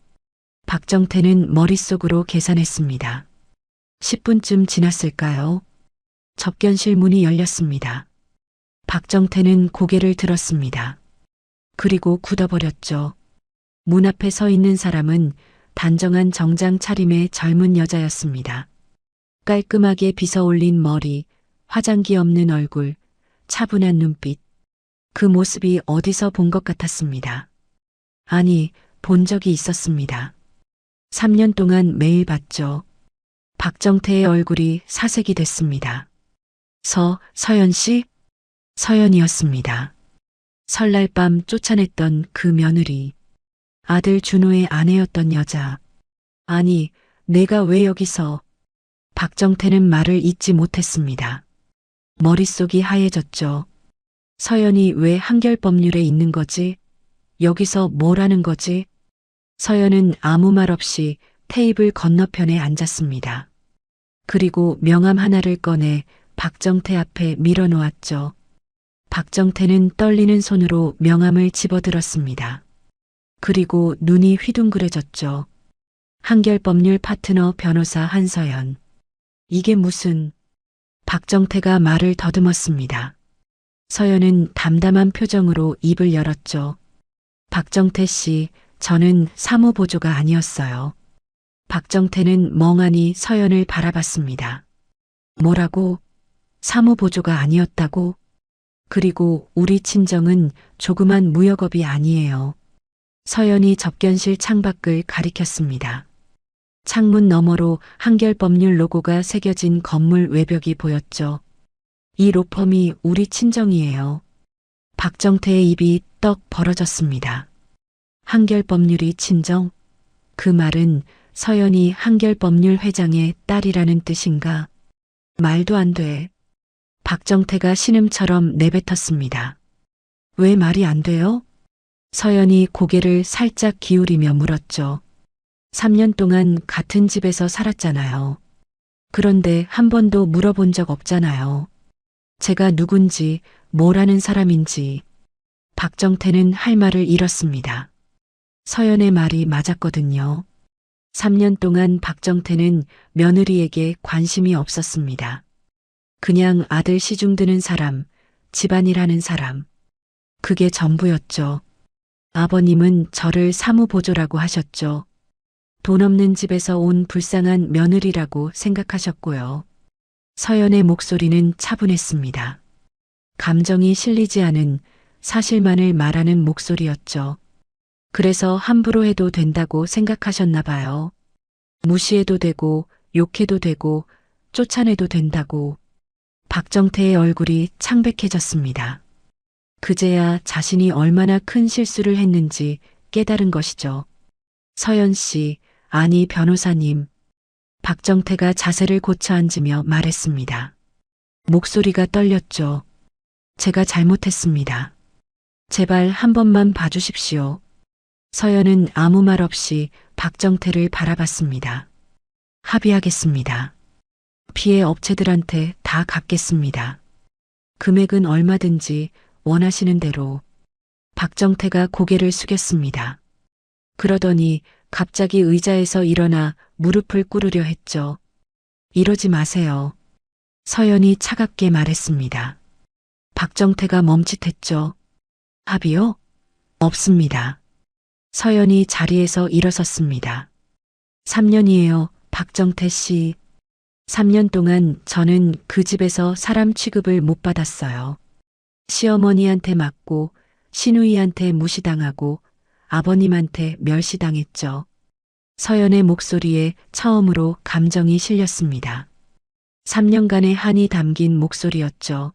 박정태는 머릿속으로 계산했습니다. 10분쯤 지났을까요? 접견실 문이 열렸습니다. 박정태는 고개를 들었습니다. 그리고 굳어버렸죠. 문 앞에 서 있는 사람은 단정한 정장 차림의 젊은 여자였습니다. 깔끔하게 빗어 올린 머리, 화장기 없는 얼굴, 차분한 눈빛. 그 모습이 어디서 본 것 같았습니다. 아니, 본 적이 있었습니다. 3년 동안 매일 봤죠. 박정태의 얼굴이 사색이 됐습니다. 서연 씨? 서연이었습니다. 설날 밤 쫓아냈던 그 며느리. 아들 준호의 아내였던 여자. 아니, 내가 왜 여기서? 박정태는 말을 잇지 못했습니다. 머릿속이 하얘졌죠. 서연이 왜 한결법률에 있는 거지? 여기서 뭘 하는 거지? 서연은 아무 말 없이 테이블 건너편에 앉았습니다. 그리고 명함 하나를 꺼내 박정태 앞에 밀어놓았죠. 박정태는 떨리는 손으로 명함을 집어들었습니다. 그리고 눈이 휘둥그레졌죠. 한결법률 파트너 변호사 한서연. 이게 무슨... 박정태가 말을 더듬었습니다. 서연은 담담한 표정으로 입을 열었죠. 박정태 씨, 저는 사무보조가 아니었어요. 박정태는 멍하니 서연을 바라봤습니다. 뭐라고? 사무보조가 아니었다고? 그리고 우리 친정은 조그만 무역업이 아니에요. 서연이 접견실 창밖을 가리켰습니다. 창문 너머로 한결법률 로고가 새겨진 건물 외벽이 보였죠. 이 로펌이 우리 친정이에요. 박정태의 입이 떡 벌어졌습니다. 한결법률이 친정? 그 말은 서연이 한결법률 회장의 딸이라는 뜻인가? 말도 안 돼. 박정태가 신음처럼 내뱉었습니다. 왜 말이 안 돼요? 서연이 고개를 살짝 기울이며 물었죠. 3년 동안 같은 집에서 살았잖아요. 그런데 한 번도 물어본 적 없잖아요. 제가 누군지, 뭘 하는 사람인지. 박정태는 할 말을 잃었습니다. 서연의 말이 맞았거든요. 3년 동안 박정태는 며느리에게 관심이 없었습니다. 그냥 아들 시중 드는 사람, 집안일 하는 사람. 그게 전부였죠. 아버님은 저를 사무보조라고 하셨죠. 돈 없는 집에서 온 불쌍한 며느리라고 생각하셨고요. 서연의 목소리는 차분했습니다. 감정이 실리지 않은 사실만을 말하는 목소리였죠. 그래서 함부로 해도 된다고 생각하셨나 봐요. 무시해도 되고 욕해도 되고 쫓아내도 된다고. 박정태의 얼굴이 창백해졌습니다. 그제야 자신이 얼마나 큰 실수를 했는지 깨달은 것이죠. 서연 씨, 아니 변호사님. 박정태가 자세를 고쳐 앉으며 말했습니다. 목소리가 떨렸죠. 제가 잘못했습니다. 제발 한 번만 봐주십시오. 서연은 아무 말 없이 박정태를 바라봤습니다. 합의하겠습니다. 피해 업체들한테 다 갚겠습니다. 금액은 얼마든지 원하시는 대로. 박정태가 고개를 숙였습니다. 그러더니 갑자기 의자에서 일어나 무릎을 꿇으려 했죠. 이러지 마세요. 서연이 차갑게 말했습니다. 박정태가 멈칫했죠. 합의요? 없습니다. 서연이 자리에서 일어섰습니다. 3년이에요, 박정태 씨. 3년 동안 저는 그 집에서 사람 취급을 못 받았어요. 시어머니한테 맞고, 시누이한테 무시당하고, 아버님한테 멸시당했죠. 서연의 목소리에 처음으로 감정이 실렸습니다. 3년간의 한이 담긴 목소리였죠.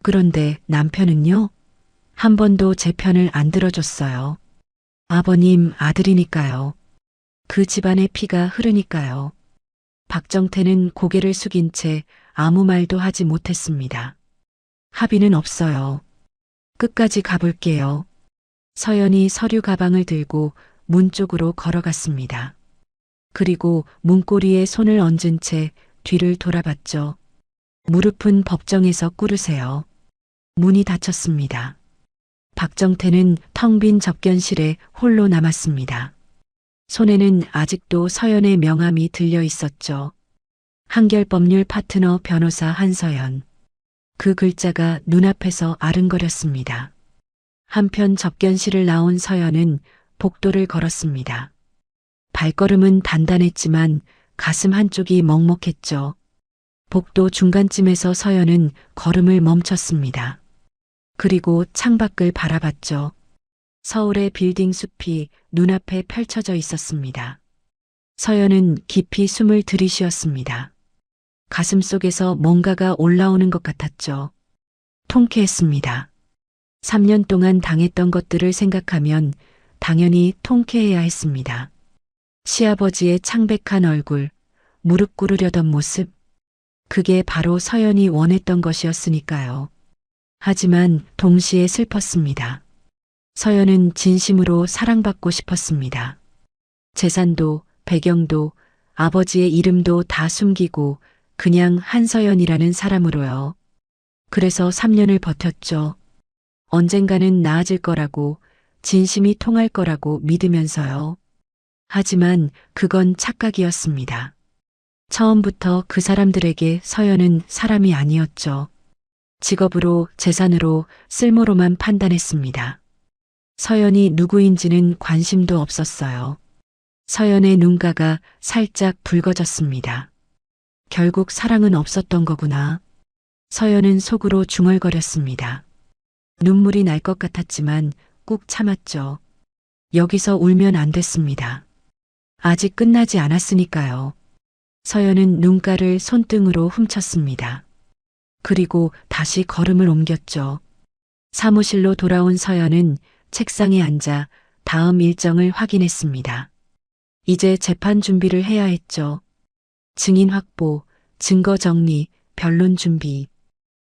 그런데 남편은요? 한 번도 제 편을 안 들어줬어요. 아버님 아들이니까요. 그 집안의 피가 흐르니까요. 박정태는 고개를 숙인 채 아무 말도 하지 못했습니다. 합의는 없어요. 끝까지 가볼게요. 서연이 서류 가방을 들고 문 쪽으로 걸어갔습니다. 그리고 문고리에 손을 얹은 채 뒤를 돌아봤죠. 무릎은 법정에서 꿇으세요. 문이 닫혔습니다. 박정태는 텅 빈 접견실에 홀로 남았습니다. 손에는 아직도 서연의 명함이 들려 있었죠. 한결법률 파트너 변호사 한서연. 그 글자가 눈앞에서 아른거렸습니다. 한편 접견실을 나온 서연은 복도를 걸었습니다. 발걸음은 단단했지만 가슴 한쪽이 먹먹했죠. 복도 중간쯤에서 서연은 걸음을 멈췄습니다. 그리고 창밖을 바라봤죠. 서울의 빌딩 숲이 눈앞에 펼쳐져 있었습니다. 서연은 깊이 숨을 들이쉬었습니다. 가슴 속에서 뭔가가 올라오는 것 같았죠. 통쾌했습니다. 3년 동안 당했던 것들을 생각하면 당연히 통쾌해야 했습니다. 시아버지의 창백한 얼굴, 무릎 꿇으려던 모습, 그게 바로 서연이 원했던 것이었으니까요. 하지만 동시에 슬펐습니다. 서연은 진심으로 사랑받고 싶었습니다. 재산도, 배경도, 아버지의 이름도 다 숨기고 그냥 한서연이라는 사람으로요. 그래서 3년을 버텼죠. 언젠가는 나아질 거라고, 진심이 통할 거라고 믿으면서요. 하지만 그건 착각이었습니다. 처음부터 그 사람들에게 서연은 사람이 아니었죠. 직업으로, 재산으로, 쓸모로만 판단했습니다. 서연이 누구인지는 관심도 없었어요. 서연의 눈가가 살짝 붉어졌습니다. 결국 사랑은 없었던 거구나. 서연은 속으로 중얼거렸습니다. 눈물이 날 것 같았지만 꾹 참았죠. 여기서 울면 안 됐습니다. 아직 끝나지 않았으니까요. 서연은 눈가를 손등으로 훔쳤습니다. 그리고 다시 걸음을 옮겼죠. 사무실로 돌아온 서연은 책상에 앉아 다음 일정을 확인했습니다. 이제 재판 준비를 해야 했죠. 증인 확보, 증거 정리, 변론 준비.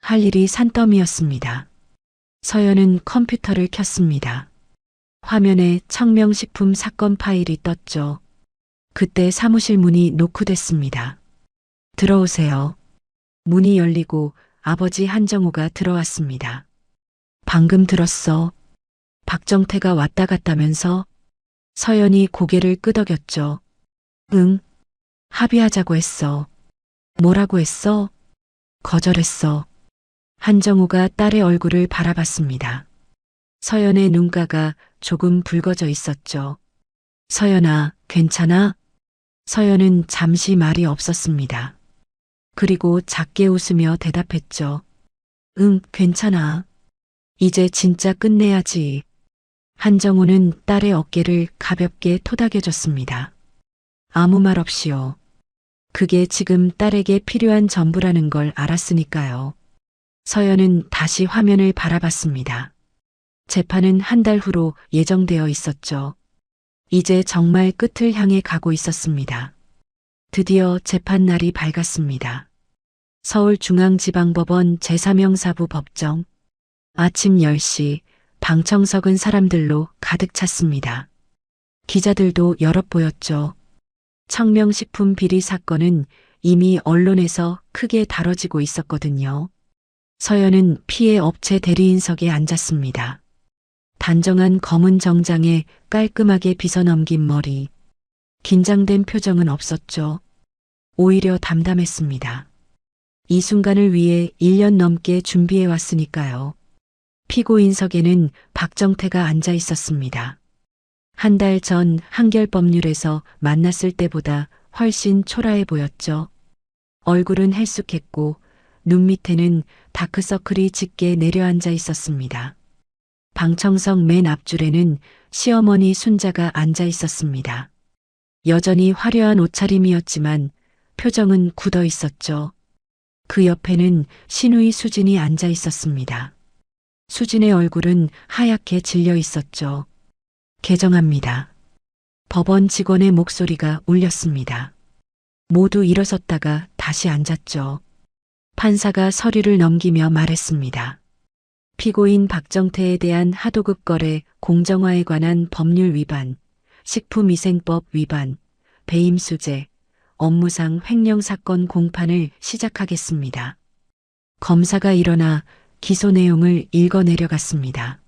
할 일이 산더미였습니다. 서연은 컴퓨터를 켰습니다. 화면에 청명식품 사건 파일이 떴죠. 그때 사무실 문이 노크됐습니다. 들어오세요. 문이 열리고 아버지 한정우가 들어왔습니다. 방금 들었어. 박정태가 왔다 갔다면서? 서연이 고개를 끄덕였죠. 응. 합의하자고 했어. 뭐라고 했어? 거절했어. 한정우가 딸의 얼굴을 바라봤습니다. 서연의 눈가가 조금 붉어져 있었죠. 서연아, 괜찮아? 서연은 잠시 말이 없었습니다. 그리고 작게 웃으며 대답했죠. 응, 괜찮아. 이제 진짜 끝내야지. 한정우는 딸의 어깨를 가볍게 토닥여줬습니다. 아무 말 없이요. 그게 지금 딸에게 필요한 전부라는 걸 알았으니까요. 서연은 다시 화면을 바라봤습니다. 재판은 한 달 후로 예정되어 있었죠. 이제 정말 끝을 향해 가고 있었습니다. 드디어 재판 날이 밝았습니다. 서울중앙지방법원 제3형사부 법정. 아침 10시 방청석은 사람들로 가득 찼습니다. 기자들도 여럿 보였죠. 청명식품 비리 사건은 이미 언론에서 크게 다뤄지고 있었거든요. 서연은 피해 업체 대리인석에 앉았습니다. 단정한 검은 정장에 깔끔하게 빗어넘긴 머리. 긴장된 표정은 없었죠. 오히려 담담했습니다. 이 순간을 위해 1년 넘게 준비해 왔으니까요. 피고인석에는 박정태가 앉아 있었습니다. 한 달 전 한결법률에서 만났을 때보다 훨씬 초라해 보였죠. 얼굴은 헬쑥했고 눈 밑에는 다크서클이 짙게 내려앉아 있었습니다. 방청석 맨 앞줄에는 시어머니 순자가 앉아 있었습니다. 여전히 화려한 옷차림이었지만 표정은 굳어 있었죠. 그 옆에는 시누이 수진이 앉아 있었습니다. 수진의 얼굴은 하얗게 질려 있었죠. 개정합니다. 법원 직원의 목소리가 울렸습니다. 모두 일어섰다가 다시 앉았죠. 판사가 서류를 넘기며 말했습니다. 피고인 박정태에 대한 하도급 거래 공정화에 관한 법률 위반, 식품위생법 위반, 배임수재, 업무상 횡령 사건 공판을 시작하겠습니다. 검사가 일어나 기소 내용을 읽어 내려갔습니다.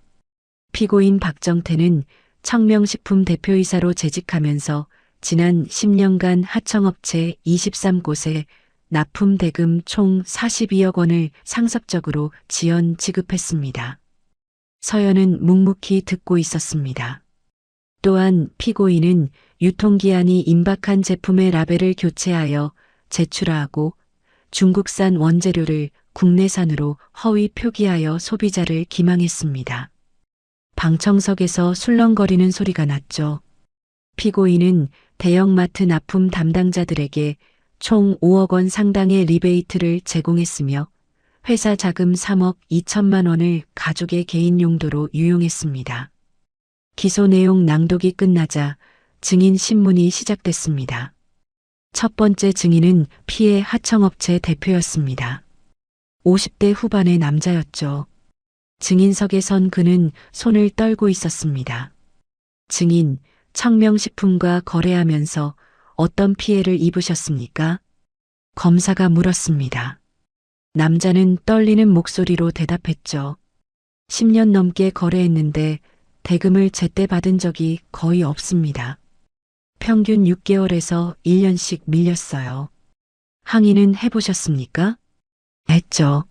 피고인 박정태는 청명식품 대표이사로 재직하면서 지난 10년간 하청업체 23곳에 납품 대금 총 42억 원을 상습적으로 지연 지급했습니다. 서연은 묵묵히 듣고 있었습니다. 또한 피고인은 유통기한이 임박한 제품의 라벨을 교체하여 제출하고 중국산 원재료를 국내산으로 허위 표기하여 소비자를 기망했습니다. 방청석에서 술렁거리는 소리가 났죠. 피고인은 대형마트 납품 담당자들에게 총 5억 원 상당의 리베이트를 제공했으며 회사 자금 3억 2천만 원을 가족의 개인 용도로 유용했습니다. 기소 내용 낭독이 끝나자 증인 신문이 시작됐습니다. 첫 번째 증인은 피해 하청업체 대표였습니다. 50대 후반의 남자였죠. 증인석에 선 그는 손을 떨고 있었습니다. 증인, 청명식품과 거래하면서 어떤 피해를 입으셨습니까? 검사가 물었습니다. 남자는 떨리는 목소리로 대답했죠. 10년 넘게 거래했는데 대금을 제때 받은 적이 거의 없습니다. 평균 6개월에서 1년씩 밀렸어요. 항의는 해보셨습니까? 했죠.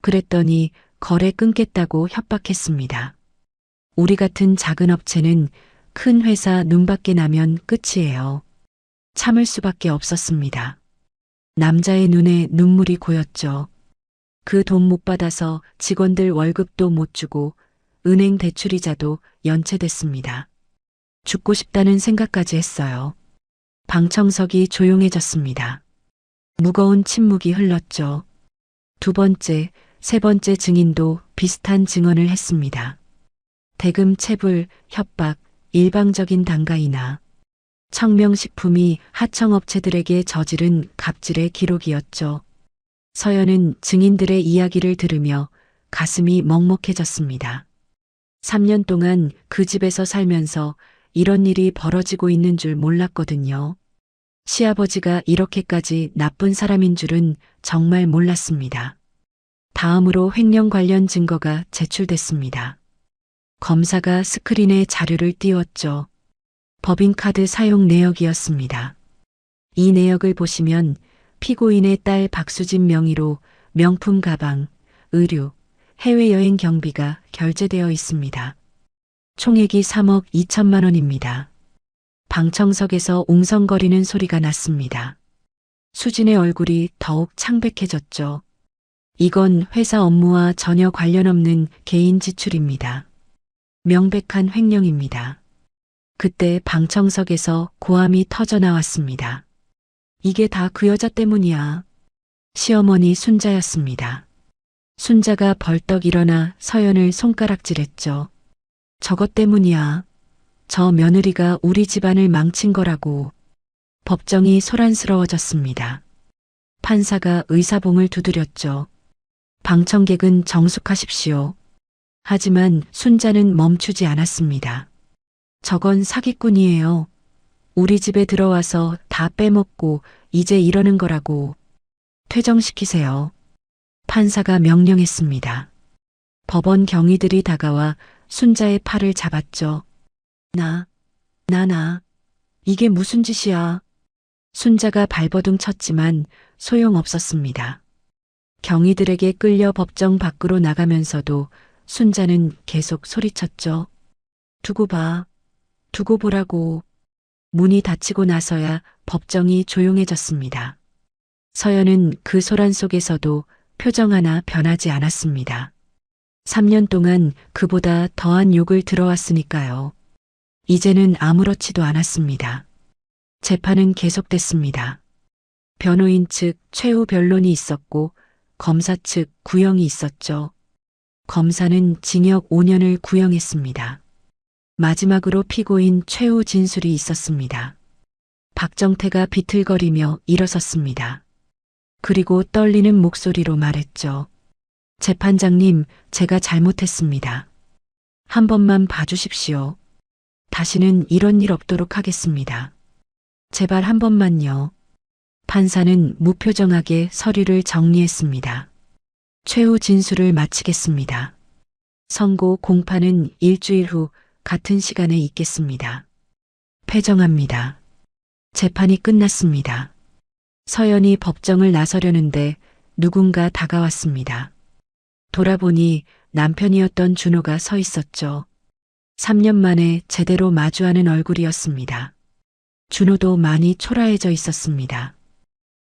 그랬더니 거래 끊겠다고 협박했습니다. 우리 같은 작은 업체는 큰 회사 눈밖에 나면 끝이에요. 참을 수밖에 없었습니다. 남자의 눈에 눈물이 고였죠. 그 돈 못 받아서 직원들 월급도 못 주고 은행 대출이자도 연체됐습니다. 죽고 싶다는 생각까지 했어요. 방청석이 조용해졌습니다. 무거운 침묵이 흘렀죠. 두 번째, 세 번째 증인도 비슷한 증언을 했습니다. 대금 체불, 협박, 일방적인 단가인하. 청명식품이 하청업체들에게 저지른 갑질의 기록이었죠. 서연은 증인들의 이야기를 들으며 가슴이 먹먹해졌습니다. 3년 동안 그 집에서 살면서 이런 일이 벌어지고 있는 줄 몰랐거든요. 시아버지가 이렇게까지 나쁜 사람인 줄은 정말 몰랐습니다. 다음으로 횡령 관련 증거가 제출됐습니다. 검사가 스크린에 자료를 띄웠죠. 법인카드 사용 내역이었습니다. 이 내역을 보시면 피고인의 딸 박수진 명의로 명품 가방, 의류, 해외여행 경비가 결제되어 있습니다. 총액이 3억 2천만 원입니다. 방청석에서 웅성거리는 소리가 났습니다. 수진의 얼굴이 더욱 창백해졌죠. 이건 회사 업무와 전혀 관련 없는 개인 지출입니다. 명백한 횡령입니다. 그때 방청석에서 고함이 터져 나왔습니다. 이게 다 그 여자 때문이야. 시어머니 순자였습니다. 순자가 벌떡 일어나 서연을 손가락질했죠. 저것 때문이야. 저 며느리가 우리 집안을 망친 거라고. 법정이 소란스러워졌습니다. 판사가 의사봉을 두드렸죠. 방청객은 정숙하십시오. 하지만 순자는 멈추지 않았습니다. 저건 사기꾼이에요. 우리 집에 들어와서 다 빼먹고 이제 이러는 거라고. 퇴정시키세요. 판사가 명령했습니다. 법원 경위들이 다가와 순자의 팔을 잡았죠. 나. 이게 무슨 짓이야. 순자가 발버둥 쳤지만 소용없었습니다. 경위들에게 끌려 법정 밖으로 나가면서도 순자는 계속 소리쳤죠. 두고 봐. 두고 보라고. 문이 닫히고 나서야 법정이 조용해졌습니다. 서연은 그 소란 속에서도 표정 하나 변하지 않았습니다. 3년 동안 그보다 더한 욕을 들어왔으니까요. 이제는 아무렇지도 않았습니다. 재판은 계속됐습니다. 변호인 측 최후 변론이 있었고 검사 측 구형이 있었죠. 검사는 징역 5년을 구형했습니다. 마지막으로 피고인 최후 진술이 있었습니다. 박정태가 비틀거리며 일어섰습니다. 그리고 떨리는 목소리로 말했죠. 재판장님, 제가 잘못했습니다. 한 번만 봐주십시오. 다시는 이런 일 없도록 하겠습니다. 제발 한 번만요. 판사는 무표정하게 서류를 정리했습니다. 최후 진술을 마치겠습니다. 선고 공판은 일주일 후 같은 시간에 있겠습니다. 패정합니다. 재판이 끝났습니다. 서연이 법정을 나서려는데 누군가 다가왔습니다. 돌아보니 남편이었던 준호가 서 있었죠. 3년 만에 제대로 마주하는 얼굴이었습니다. 준호도 많이 초라해져 있었습니다.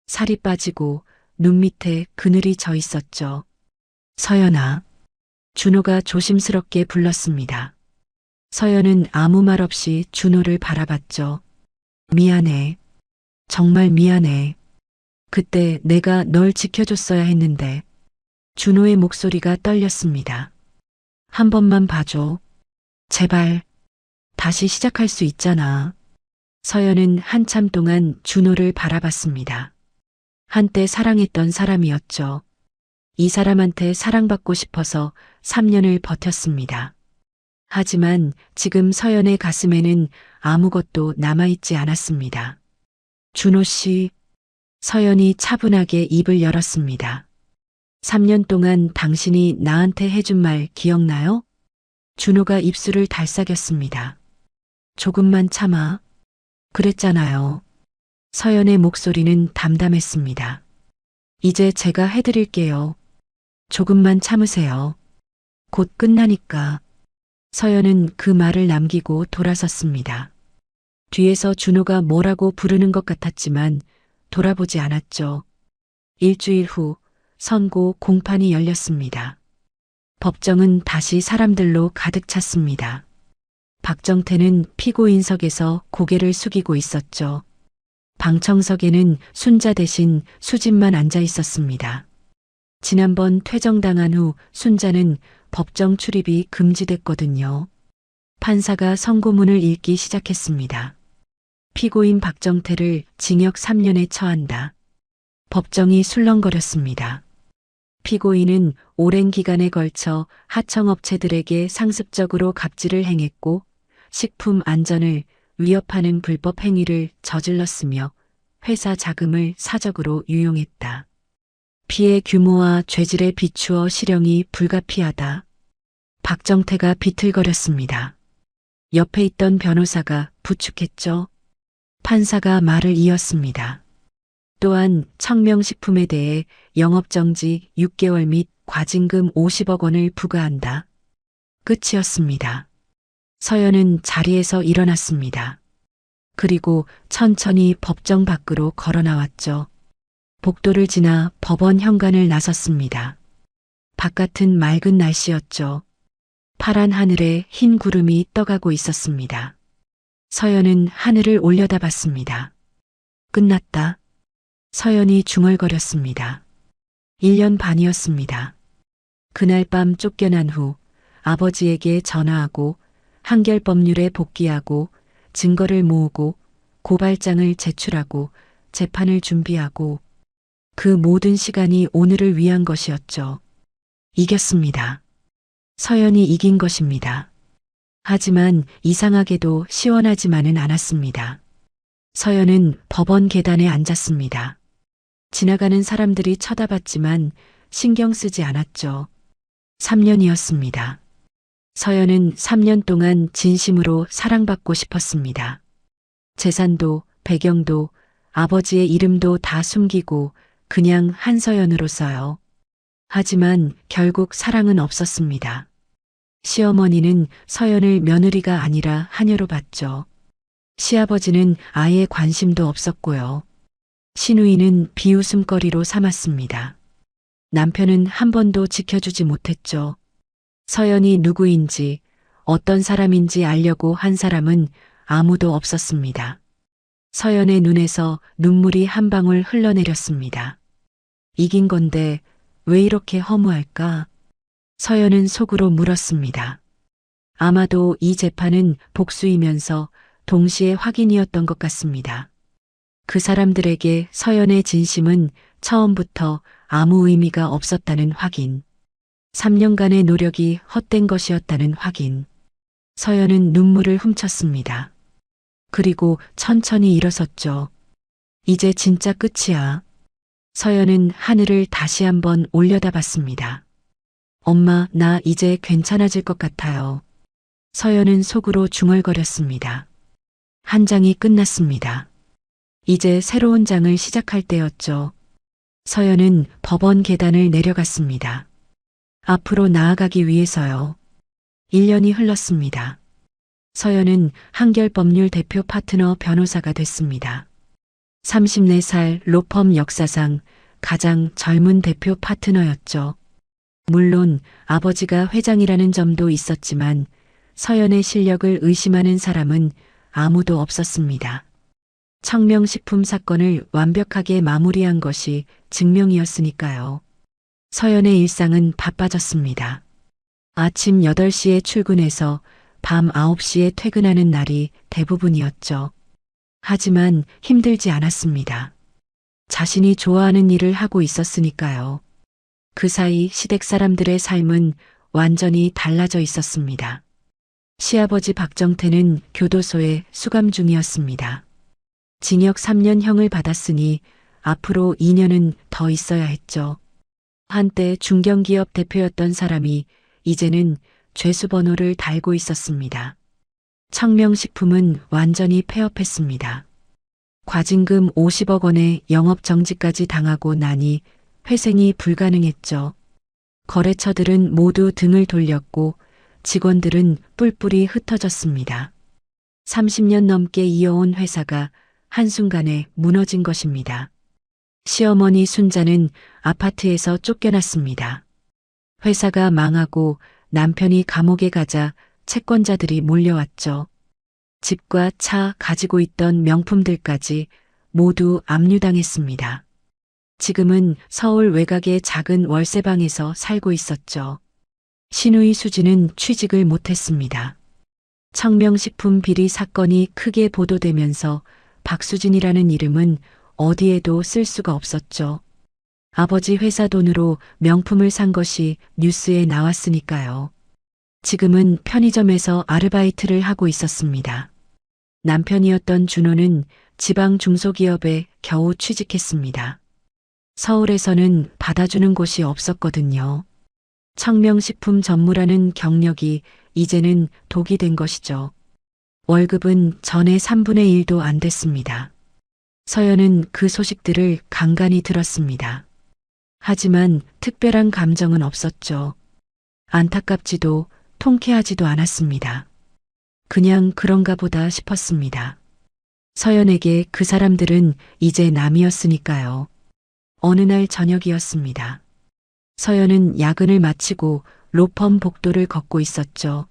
살이 빠지고 눈 밑에 그늘이 져 있었죠. 서연아. 준호가 조심스럽게 불렀습니다. 서연은 아무 말 없이 준호를 바라봤죠. 미안해. 정말 미안해. 그때 내가 널 지켜줬어야 했는데. 준호의 목소리가 떨렸습니다. 한 번만 봐줘. 제발. 다시 시작할 수 있잖아. 서연은 한참 동안 준호를 바라봤습니다. 한때 사랑했던 사람이었죠. 이 사람한테 사랑받고 싶어서 3년을 버텼습니다. 하지만 지금 서연의 가슴에는 아무것도 남아있지 않았습니다. 준호 씨. 서연이 차분하게 입을 열었습니다. 3년 동안 당신이 나한테 해준 말 기억나요? 준호가 입술을 달싹였습니다. 조금만 참아. 그랬잖아요. 서연의 목소리는 담담했습니다. 이제 제가 해드릴게요. 조금만 참으세요. 곧 끝나니까. 서연은 그 말을 남기고 돌아섰습니다. 뒤에서 준호가 뭐라고 부르는 것 같았지만 돌아보지 않았죠. 일주일 후 선고 공판이 열렸습니다. 법정은 다시 사람들로 가득 찼습니다. 박정태는 피고인석에서 고개를 숙이고 있었죠. 방청석에는 순자 대신 수진만 앉아 있었습니다. 지난번 퇴정당한 후 순자는 법정 출입이 금지됐거든요. 판사가 선고문을 읽기 시작했습니다. 피고인 박정태를 징역 3년에 처한다. 법정이 술렁거렸습니다. 피고인은 오랜 기간에 걸쳐 하청업체들에게 상습적으로 갑질을 행했고 식품 안전을 위협하는 불법 행위를 저질렀으며 회사 자금을 사적으로 유용했다. 피해 규모와 죄질에 비추어 실형이 불가피하다. 박정태가 비틀거렸습니다. 옆에 있던 변호사가 부축했죠. 판사가 말을 이었습니다. 또한 청명식품에 대해 영업정지 6개월 및 과징금 50억 원을 부과한다. 끝이었습니다. 서연은 자리에서 일어났습니다. 그리고 천천히 법정 밖으로 걸어 나왔죠. 복도를 지나 법원 현관을 나섰습니다. 바깥은 맑은 날씨였죠. 파란 하늘에 흰 구름이 떠가고 있었습니다. 서연은 하늘을 올려다봤습니다. 끝났다. 서연이 중얼거렸습니다. 1년 반이었습니다. 그날 밤 쫓겨난 후 아버지에게 전화하고 한결법률에 복귀하고 증거를 모으고 고발장을 제출하고 재판을 준비하고 그 모든 시간이 오늘을 위한 것이었죠. 이겼습니다. 서연이 이긴 것입니다. 하지만 이상하게도 시원하지만은 않았습니다. 서연은 법원 계단에 앉았습니다. 지나가는 사람들이 쳐다봤지만 신경 쓰지 않았죠. 3년이었습니다. 서연은 3년 동안 진심으로 사랑받고 싶었습니다. 재산도 배경도 아버지의 이름도 다 숨기고 그냥 한서연으로서요. 하지만 결국 사랑은 없었습니다. 시어머니는 서연을 며느리가 아니라 하녀로 봤죠. 시아버지는 아예 관심도 없었고요. 시누이는 비웃음거리로 삼았습니다. 남편은 한 번도 지켜주지 못했죠. 서연이 누구인지 어떤 사람인지 알려고 한 사람은 아무도 없었습니다. 서연의 눈에서 눈물이 한 방울 흘러내렸습니다. 이긴 건데 왜 이렇게 허무할까? 서연은 속으로 물었습니다. 아마도 이 재판은 복수이면서 동시에 확인이었던 것 같습니다. 그 사람들에게 서연의 진심은 처음부터 아무 의미가 없었다는 확인. 3년간의 노력이 헛된 것이었다는 확인. 서연은 눈물을 훔쳤습니다. 그리고 천천히 일어섰죠. 이제 진짜 끝이야. 서연은 하늘을 다시 한번 올려다봤습니다. 엄마, 나 이제 괜찮아질 것 같아요. 서연은 속으로 중얼거렸습니다. 한 장이 끝났습니다. 이제 새로운 장을 시작할 때였죠. 서연은 법원 계단을 내려갔습니다. 앞으로 나아가기 위해서요. 1년이 흘렀습니다. 서연은 한결법률 대표 파트너 변호사가 됐습니다. 34살 로펌 역사상 가장 젊은 대표 파트너였죠. 물론 아버지가 회장이라는 점도 있었지만 서연의 실력을 의심하는 사람은 아무도 없었습니다. 청명식품 사건을 완벽하게 마무리한 것이 증명이었으니까요. 서연의 일상은 바빠졌습니다. 아침 8시에 출근해서 밤 9시에 퇴근하는 날이 대부분이었죠. 하지만 힘들지 않았습니다. 자신이 좋아하는 일을 하고 있었으니까요. 그 사이 시댁 사람들의 삶은 완전히 달라져 있었습니다. 시아버지 박정태는 교도소에 수감 중이었습니다. 징역 3년형을 받았으니 앞으로 2년은 더 있어야 했죠. 한때 중견기업 대표였던 사람이 이제는 죄수 번호를 달고 있었습니다. 청명식품은 완전히 폐업했습니다. 과징금 50억 원의 영업정지까지 당하고 나니 회생이 불가능했죠. 거래처들은 모두 등을 돌렸고 직원들은 뿔뿔이 흩어졌습니다. 30년 넘게 이어온 회사가 한순간에 무너진 것입니다. 시어머니 순자는 아파트에서 쫓겨났습니다. 회사가 망하고 남편이 감옥에 가자 채권자들이 몰려왔죠. 집과 차 가지고 있던 명품들까지 모두 압류당했습니다. 지금은 서울 외곽의 작은 월세방에서 살고 있었죠. 시누이 수지는 취직을 못했습니다. 청명식품 비리 사건이 크게 보도되면서 박수진이라는 이름은 어디에도 쓸 수가 없었죠. 아버지 회사 돈으로 명품을 산 것이 뉴스에 나왔으니까요. 지금은 편의점에서 아르바이트를 하고 있었습니다. 남편이었던 준호는 지방 중소기업에 겨우 취직했습니다. 서울에서는 받아주는 곳이 없었거든요. 청명식품 전무라는 경력이 이제는 독이 된 것이죠. 월급은 전의 3분의 1도 안 됐습니다. 서연은 그 소식들을 간간히 들었습니다. 하지만 특별한 감정은 없었죠. 안타깝지도 통쾌하지도 않았습니다. 그냥 그런가 보다 싶었습니다. 서연에게 그 사람들은 이제 남이었으니까요. 어느 날 저녁이었습니다. 서연은 야근을 마치고 로펌 복도를 걷고 있었죠.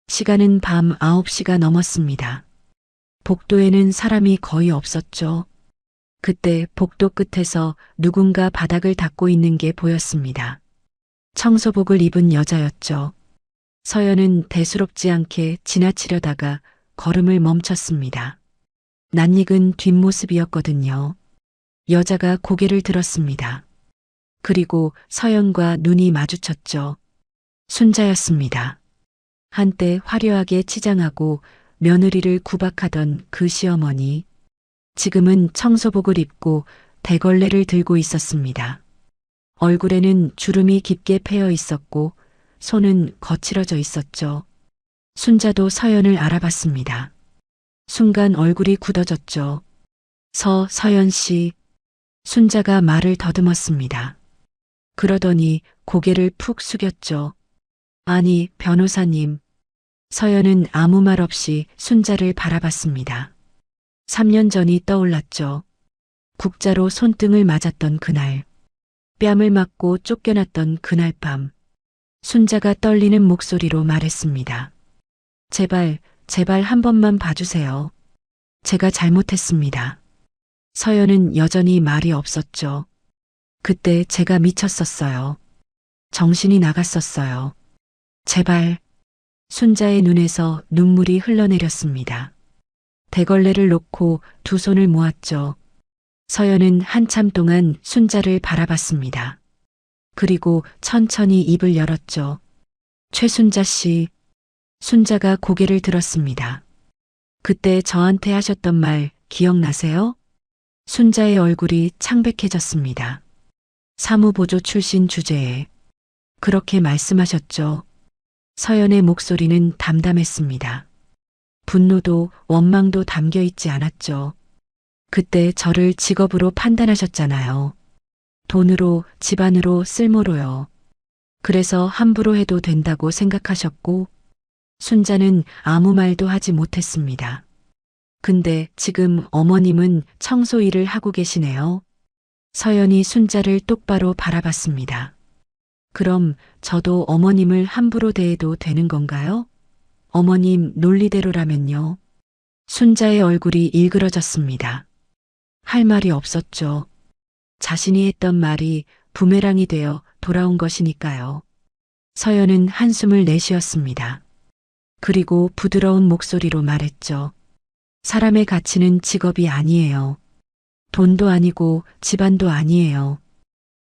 시간은 밤 9시가 넘었습니다. 복도에는 사람이 거의 없었죠. 그때 복도 끝에서 누군가 바닥을 닦고 있는 게 보였습니다. 청소복을 입은 여자였죠. 서연은 대수롭지 않게 지나치려다가 걸음을 멈췄습니다. 낯익은 뒷모습이었거든요. 여자가 고개를 들었습니다. 그리고 서연과 눈이 마주쳤죠. 순자였습니다. 한때 화려하게 치장하고 며느리를 구박하던 그 시어머니. 지금은 청소복을 입고 대걸레를 들고 있었습니다. 얼굴에는 주름이 깊게 패여 있었고 손은 거칠어져 있었죠. 순자도 서연을 알아봤습니다. 순간 얼굴이 굳어졌죠. 서연 씨. 순자가 말을 더듬었습니다. 그러더니 고개를 푹 숙였죠. 아니, 변호사님. 서연은 아무 말 없이 순자를 바라봤습니다. 3년 전이 떠올랐죠. 국자로 손등을 맞았던 그날. 뺨을 맞고 쫓겨났던 그날 밤. 순자가 떨리는 목소리로 말했습니다. 제발 한 번만 봐주세요. 제가 잘못했습니다. 서연은 여전히 말이 없었죠. 그때 제가 미쳤었어요. 정신이 나갔었어요. 제발. 순자의 눈에서 눈물이 흘러내렸습니다. 대걸레를 놓고 두 손을 모았죠. 서연은 한참 동안 순자를 바라봤습니다. 그리고 천천히 입을 열었죠. 최순자 씨. 순자가 고개를 들었습니다. 그때 저한테 하셨던 말 기억나세요? 순자의 얼굴이 창백해졌습니다. 사무보조 출신 주제에 그렇게 말씀하셨죠. 서연의 목소리는 담담했습니다. 분노도 원망도 담겨 있지 않았죠. 그때 저를 직업으로 판단하셨잖아요. 돈으로, 집안으로, 쓸모로요. 그래서 함부로 해도 된다고 생각하셨고, 순자는 아무 말도 하지 못했습니다. 근데 지금 어머님은 청소 일을 하고 계시네요. 서연이 순자를 똑바로 바라봤습니다. 그럼 저도 어머님을 함부로 대해도 되는 건가요? 어머님 논리대로라면요. 순자의 얼굴이 일그러졌습니다. 할 말이 없었죠. 자신이 했던 말이 부메랑이 되어 돌아온 것이니까요. 서연은 한숨을 내쉬었습니다. 그리고 부드러운 목소리로 말했죠. 사람의 가치는 직업이 아니에요. 돈도 아니고 집안도 아니에요.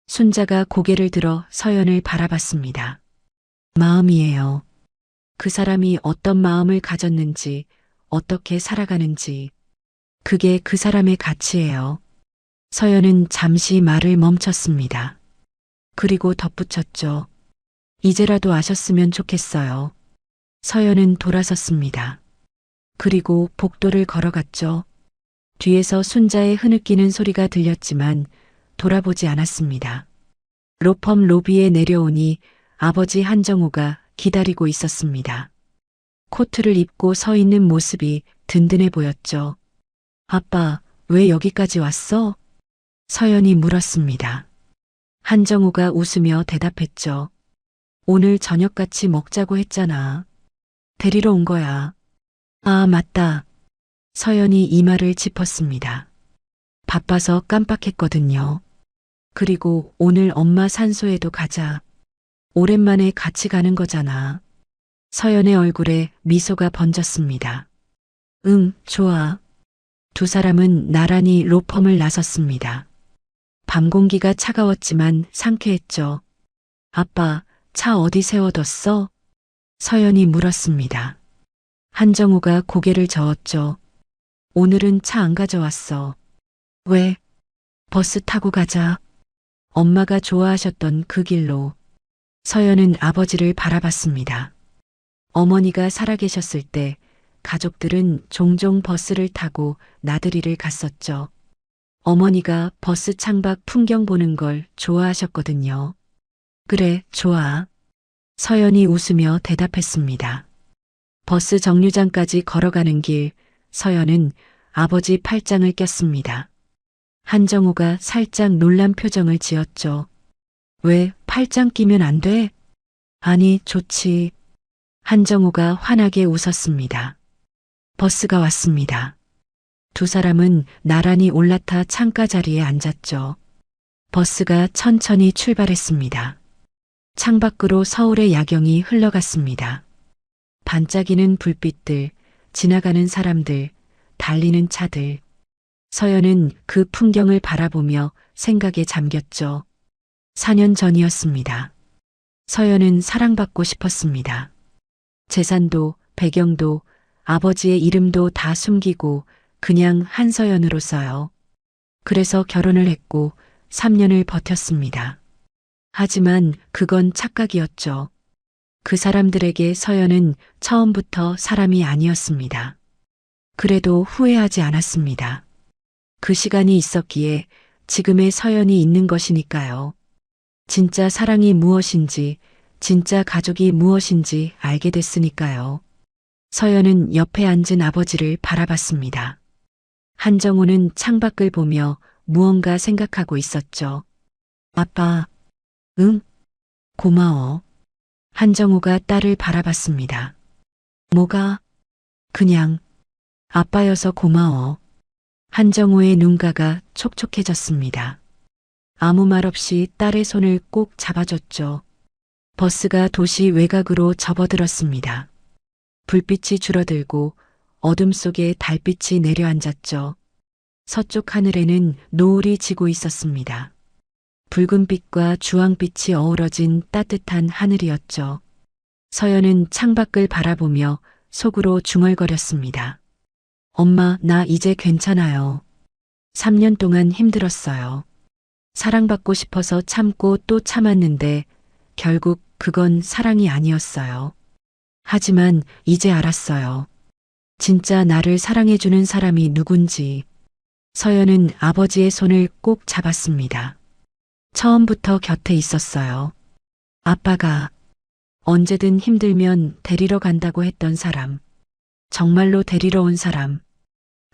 순자가 고개를 들어 서연을 바라봤습니다. 마음이에요. 그 사람이 어떤 마음을 가졌는지, 어떻게 살아가는지, 그게 그 사람의 가치예요. 서연은 잠시 말을 멈췄습니다. 그리고 덧붙였죠. 이제라도 아셨으면 좋겠어요. 서연은 돌아섰습니다. 그리고 복도를 걸어갔죠. 뒤에서 순자의 흐느끼는 소리가 들렸지만 돌아보지 않았습니다. 로펌 로비에 내려오니 아버지 한정우가 기다리고 있었습니다. 코트를 입고 서 있는 모습이 든든해 보였죠. 아빠, 왜 여기까지 왔어? 서연이 물었습니다. 한정우가 웃으며 대답했죠. 오늘 저녁 같이 먹자고 했잖아. 데리러 온 거야. 아, 맞다. 서연이 이마를 짚었습니다. 바빠서 깜빡했거든요. 그리고 오늘 엄마 산소에도 가자. 오랜만에 같이 가는 거잖아. 서연의 얼굴에 미소가 번졌습니다. 응, 좋아. 두 사람은 나란히 로펌을 나섰습니다. 밤 공기가 차가웠지만 상쾌했죠. 아빠, 차 어디 세워뒀어? 서연이 물었습니다. 한정우가 고개를 저었죠. 오늘은 차 안 가져왔어. 왜? 버스 타고 가자. 엄마가 좋아하셨던 그 길로. 서연은 아버지를 바라봤습니다. 어머니가 살아계셨을 때 가족들은 종종 버스를 타고 나들이를 갔었죠. 어머니가 버스 창밖 풍경 보는 걸 좋아하셨거든요. 그래, 좋아. 서연이 웃으며 대답했습니다. 버스 정류장까지 걸어가는 길, 서연은 아버지 팔짱을 꼈습니다. 한정우가 살짝 놀란 표정을 지었죠. 왜 팔짱 끼면 안 돼? 아니, 좋지. 한정우가 환하게 웃었습니다. 버스가 왔습니다. 두 사람은 나란히 올라타 창가 자리에 앉았죠. 버스가 천천히 출발했습니다. 창밖으로 서울의 야경이 흘러갔습니다. 반짝이는 불빛들, 지나가는 사람들, 달리는 차들. 서연은 그 풍경을 바라보며 생각에 잠겼죠. 4년 전이었습니다. 서연은 사랑받고 싶었습니다. 재산도, 배경도, 아버지의 이름도 다 숨기고 그냥 한서연으로서요. 그래서 결혼을 했고 3년을 버텼습니다. 하지만 그건 착각이었죠. 그 사람들에게 서연은 처음부터 사람이 아니었습니다. 그래도 후회하지 않았습니다. 그 시간이 있었기에 지금의 서연이 있는 것이니까요. 진짜 사랑이 무엇인지, 진짜 가족이 무엇인지 알게 됐으니까요. 서연은 옆에 앉은 아버지를 바라봤습니다. 한정우는 창밖을 보며 무언가 생각하고 있었죠. 아빠, 응? 고마워. 한정우가 딸을 바라봤습니다. 뭐가? 그냥 아빠여서 고마워. 한정우의 눈가가 촉촉해졌습니다. 아무 말 없이 딸의 손을 꼭 잡아줬죠. 버스가 도시 외곽으로 접어들었습니다. 불빛이 줄어들고 어둠 속에 달빛이 내려앉았죠. 서쪽 하늘에는 노을이 지고 있었습니다. 붉은빛과 주황빛이 어우러진 따뜻한 하늘이었죠. 서연은 창밖을 바라보며 속으로 중얼거렸습니다. 엄마, 나 이제 괜찮아요. 3년 동안 힘들었어요. 사랑받고 싶어서 참고 또 참았는데 결국 그건 사랑이 아니었어요. 하지만 이제 알았어요. 진짜 나를 사랑해주는 사람이 누군지. 서연은 아버지의 손을 꼭 잡았습니다. 처음부터 곁에 있었어요. 아빠가 언제든 힘들면 데리러 간다고 했던 사람. 정말로 데리러 온 사람.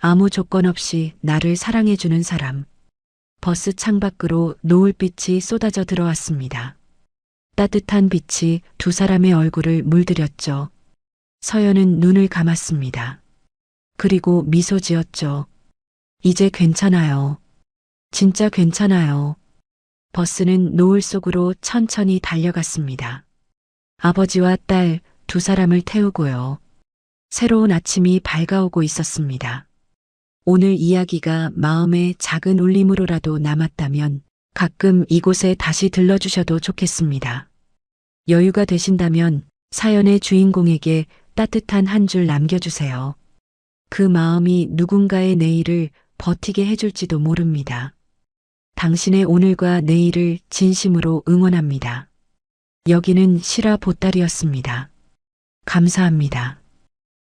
아무 조건 없이 나를 사랑해주는 사람. 버스 창밖으로 노을빛이 쏟아져 들어왔습니다. 따뜻한 빛이 두 사람의 얼굴을 물들였죠. 서연은 눈을 감았습니다. 그리고 미소 지었죠. 이제 괜찮아요. 진짜 괜찮아요. 버스는 노을 속으로 천천히 달려갔습니다. 아버지와 딸 두 사람을 태우고요. 새로운 아침이 밝아오고 있었습니다. 오늘 이야기가 마음의 작은 울림으로라도 남았다면 가끔 이곳에 다시 들러주셔도 좋겠습니다. 여유가 되신다면 사연의 주인공에게 따뜻한 한 줄 남겨주세요. 그 마음이 누군가의 내일을 버티게 해줄지도 모릅니다. 당신의 오늘과 내일을 진심으로 응원합니다. 여기는 실화 보따리였습니다. 감사합니다.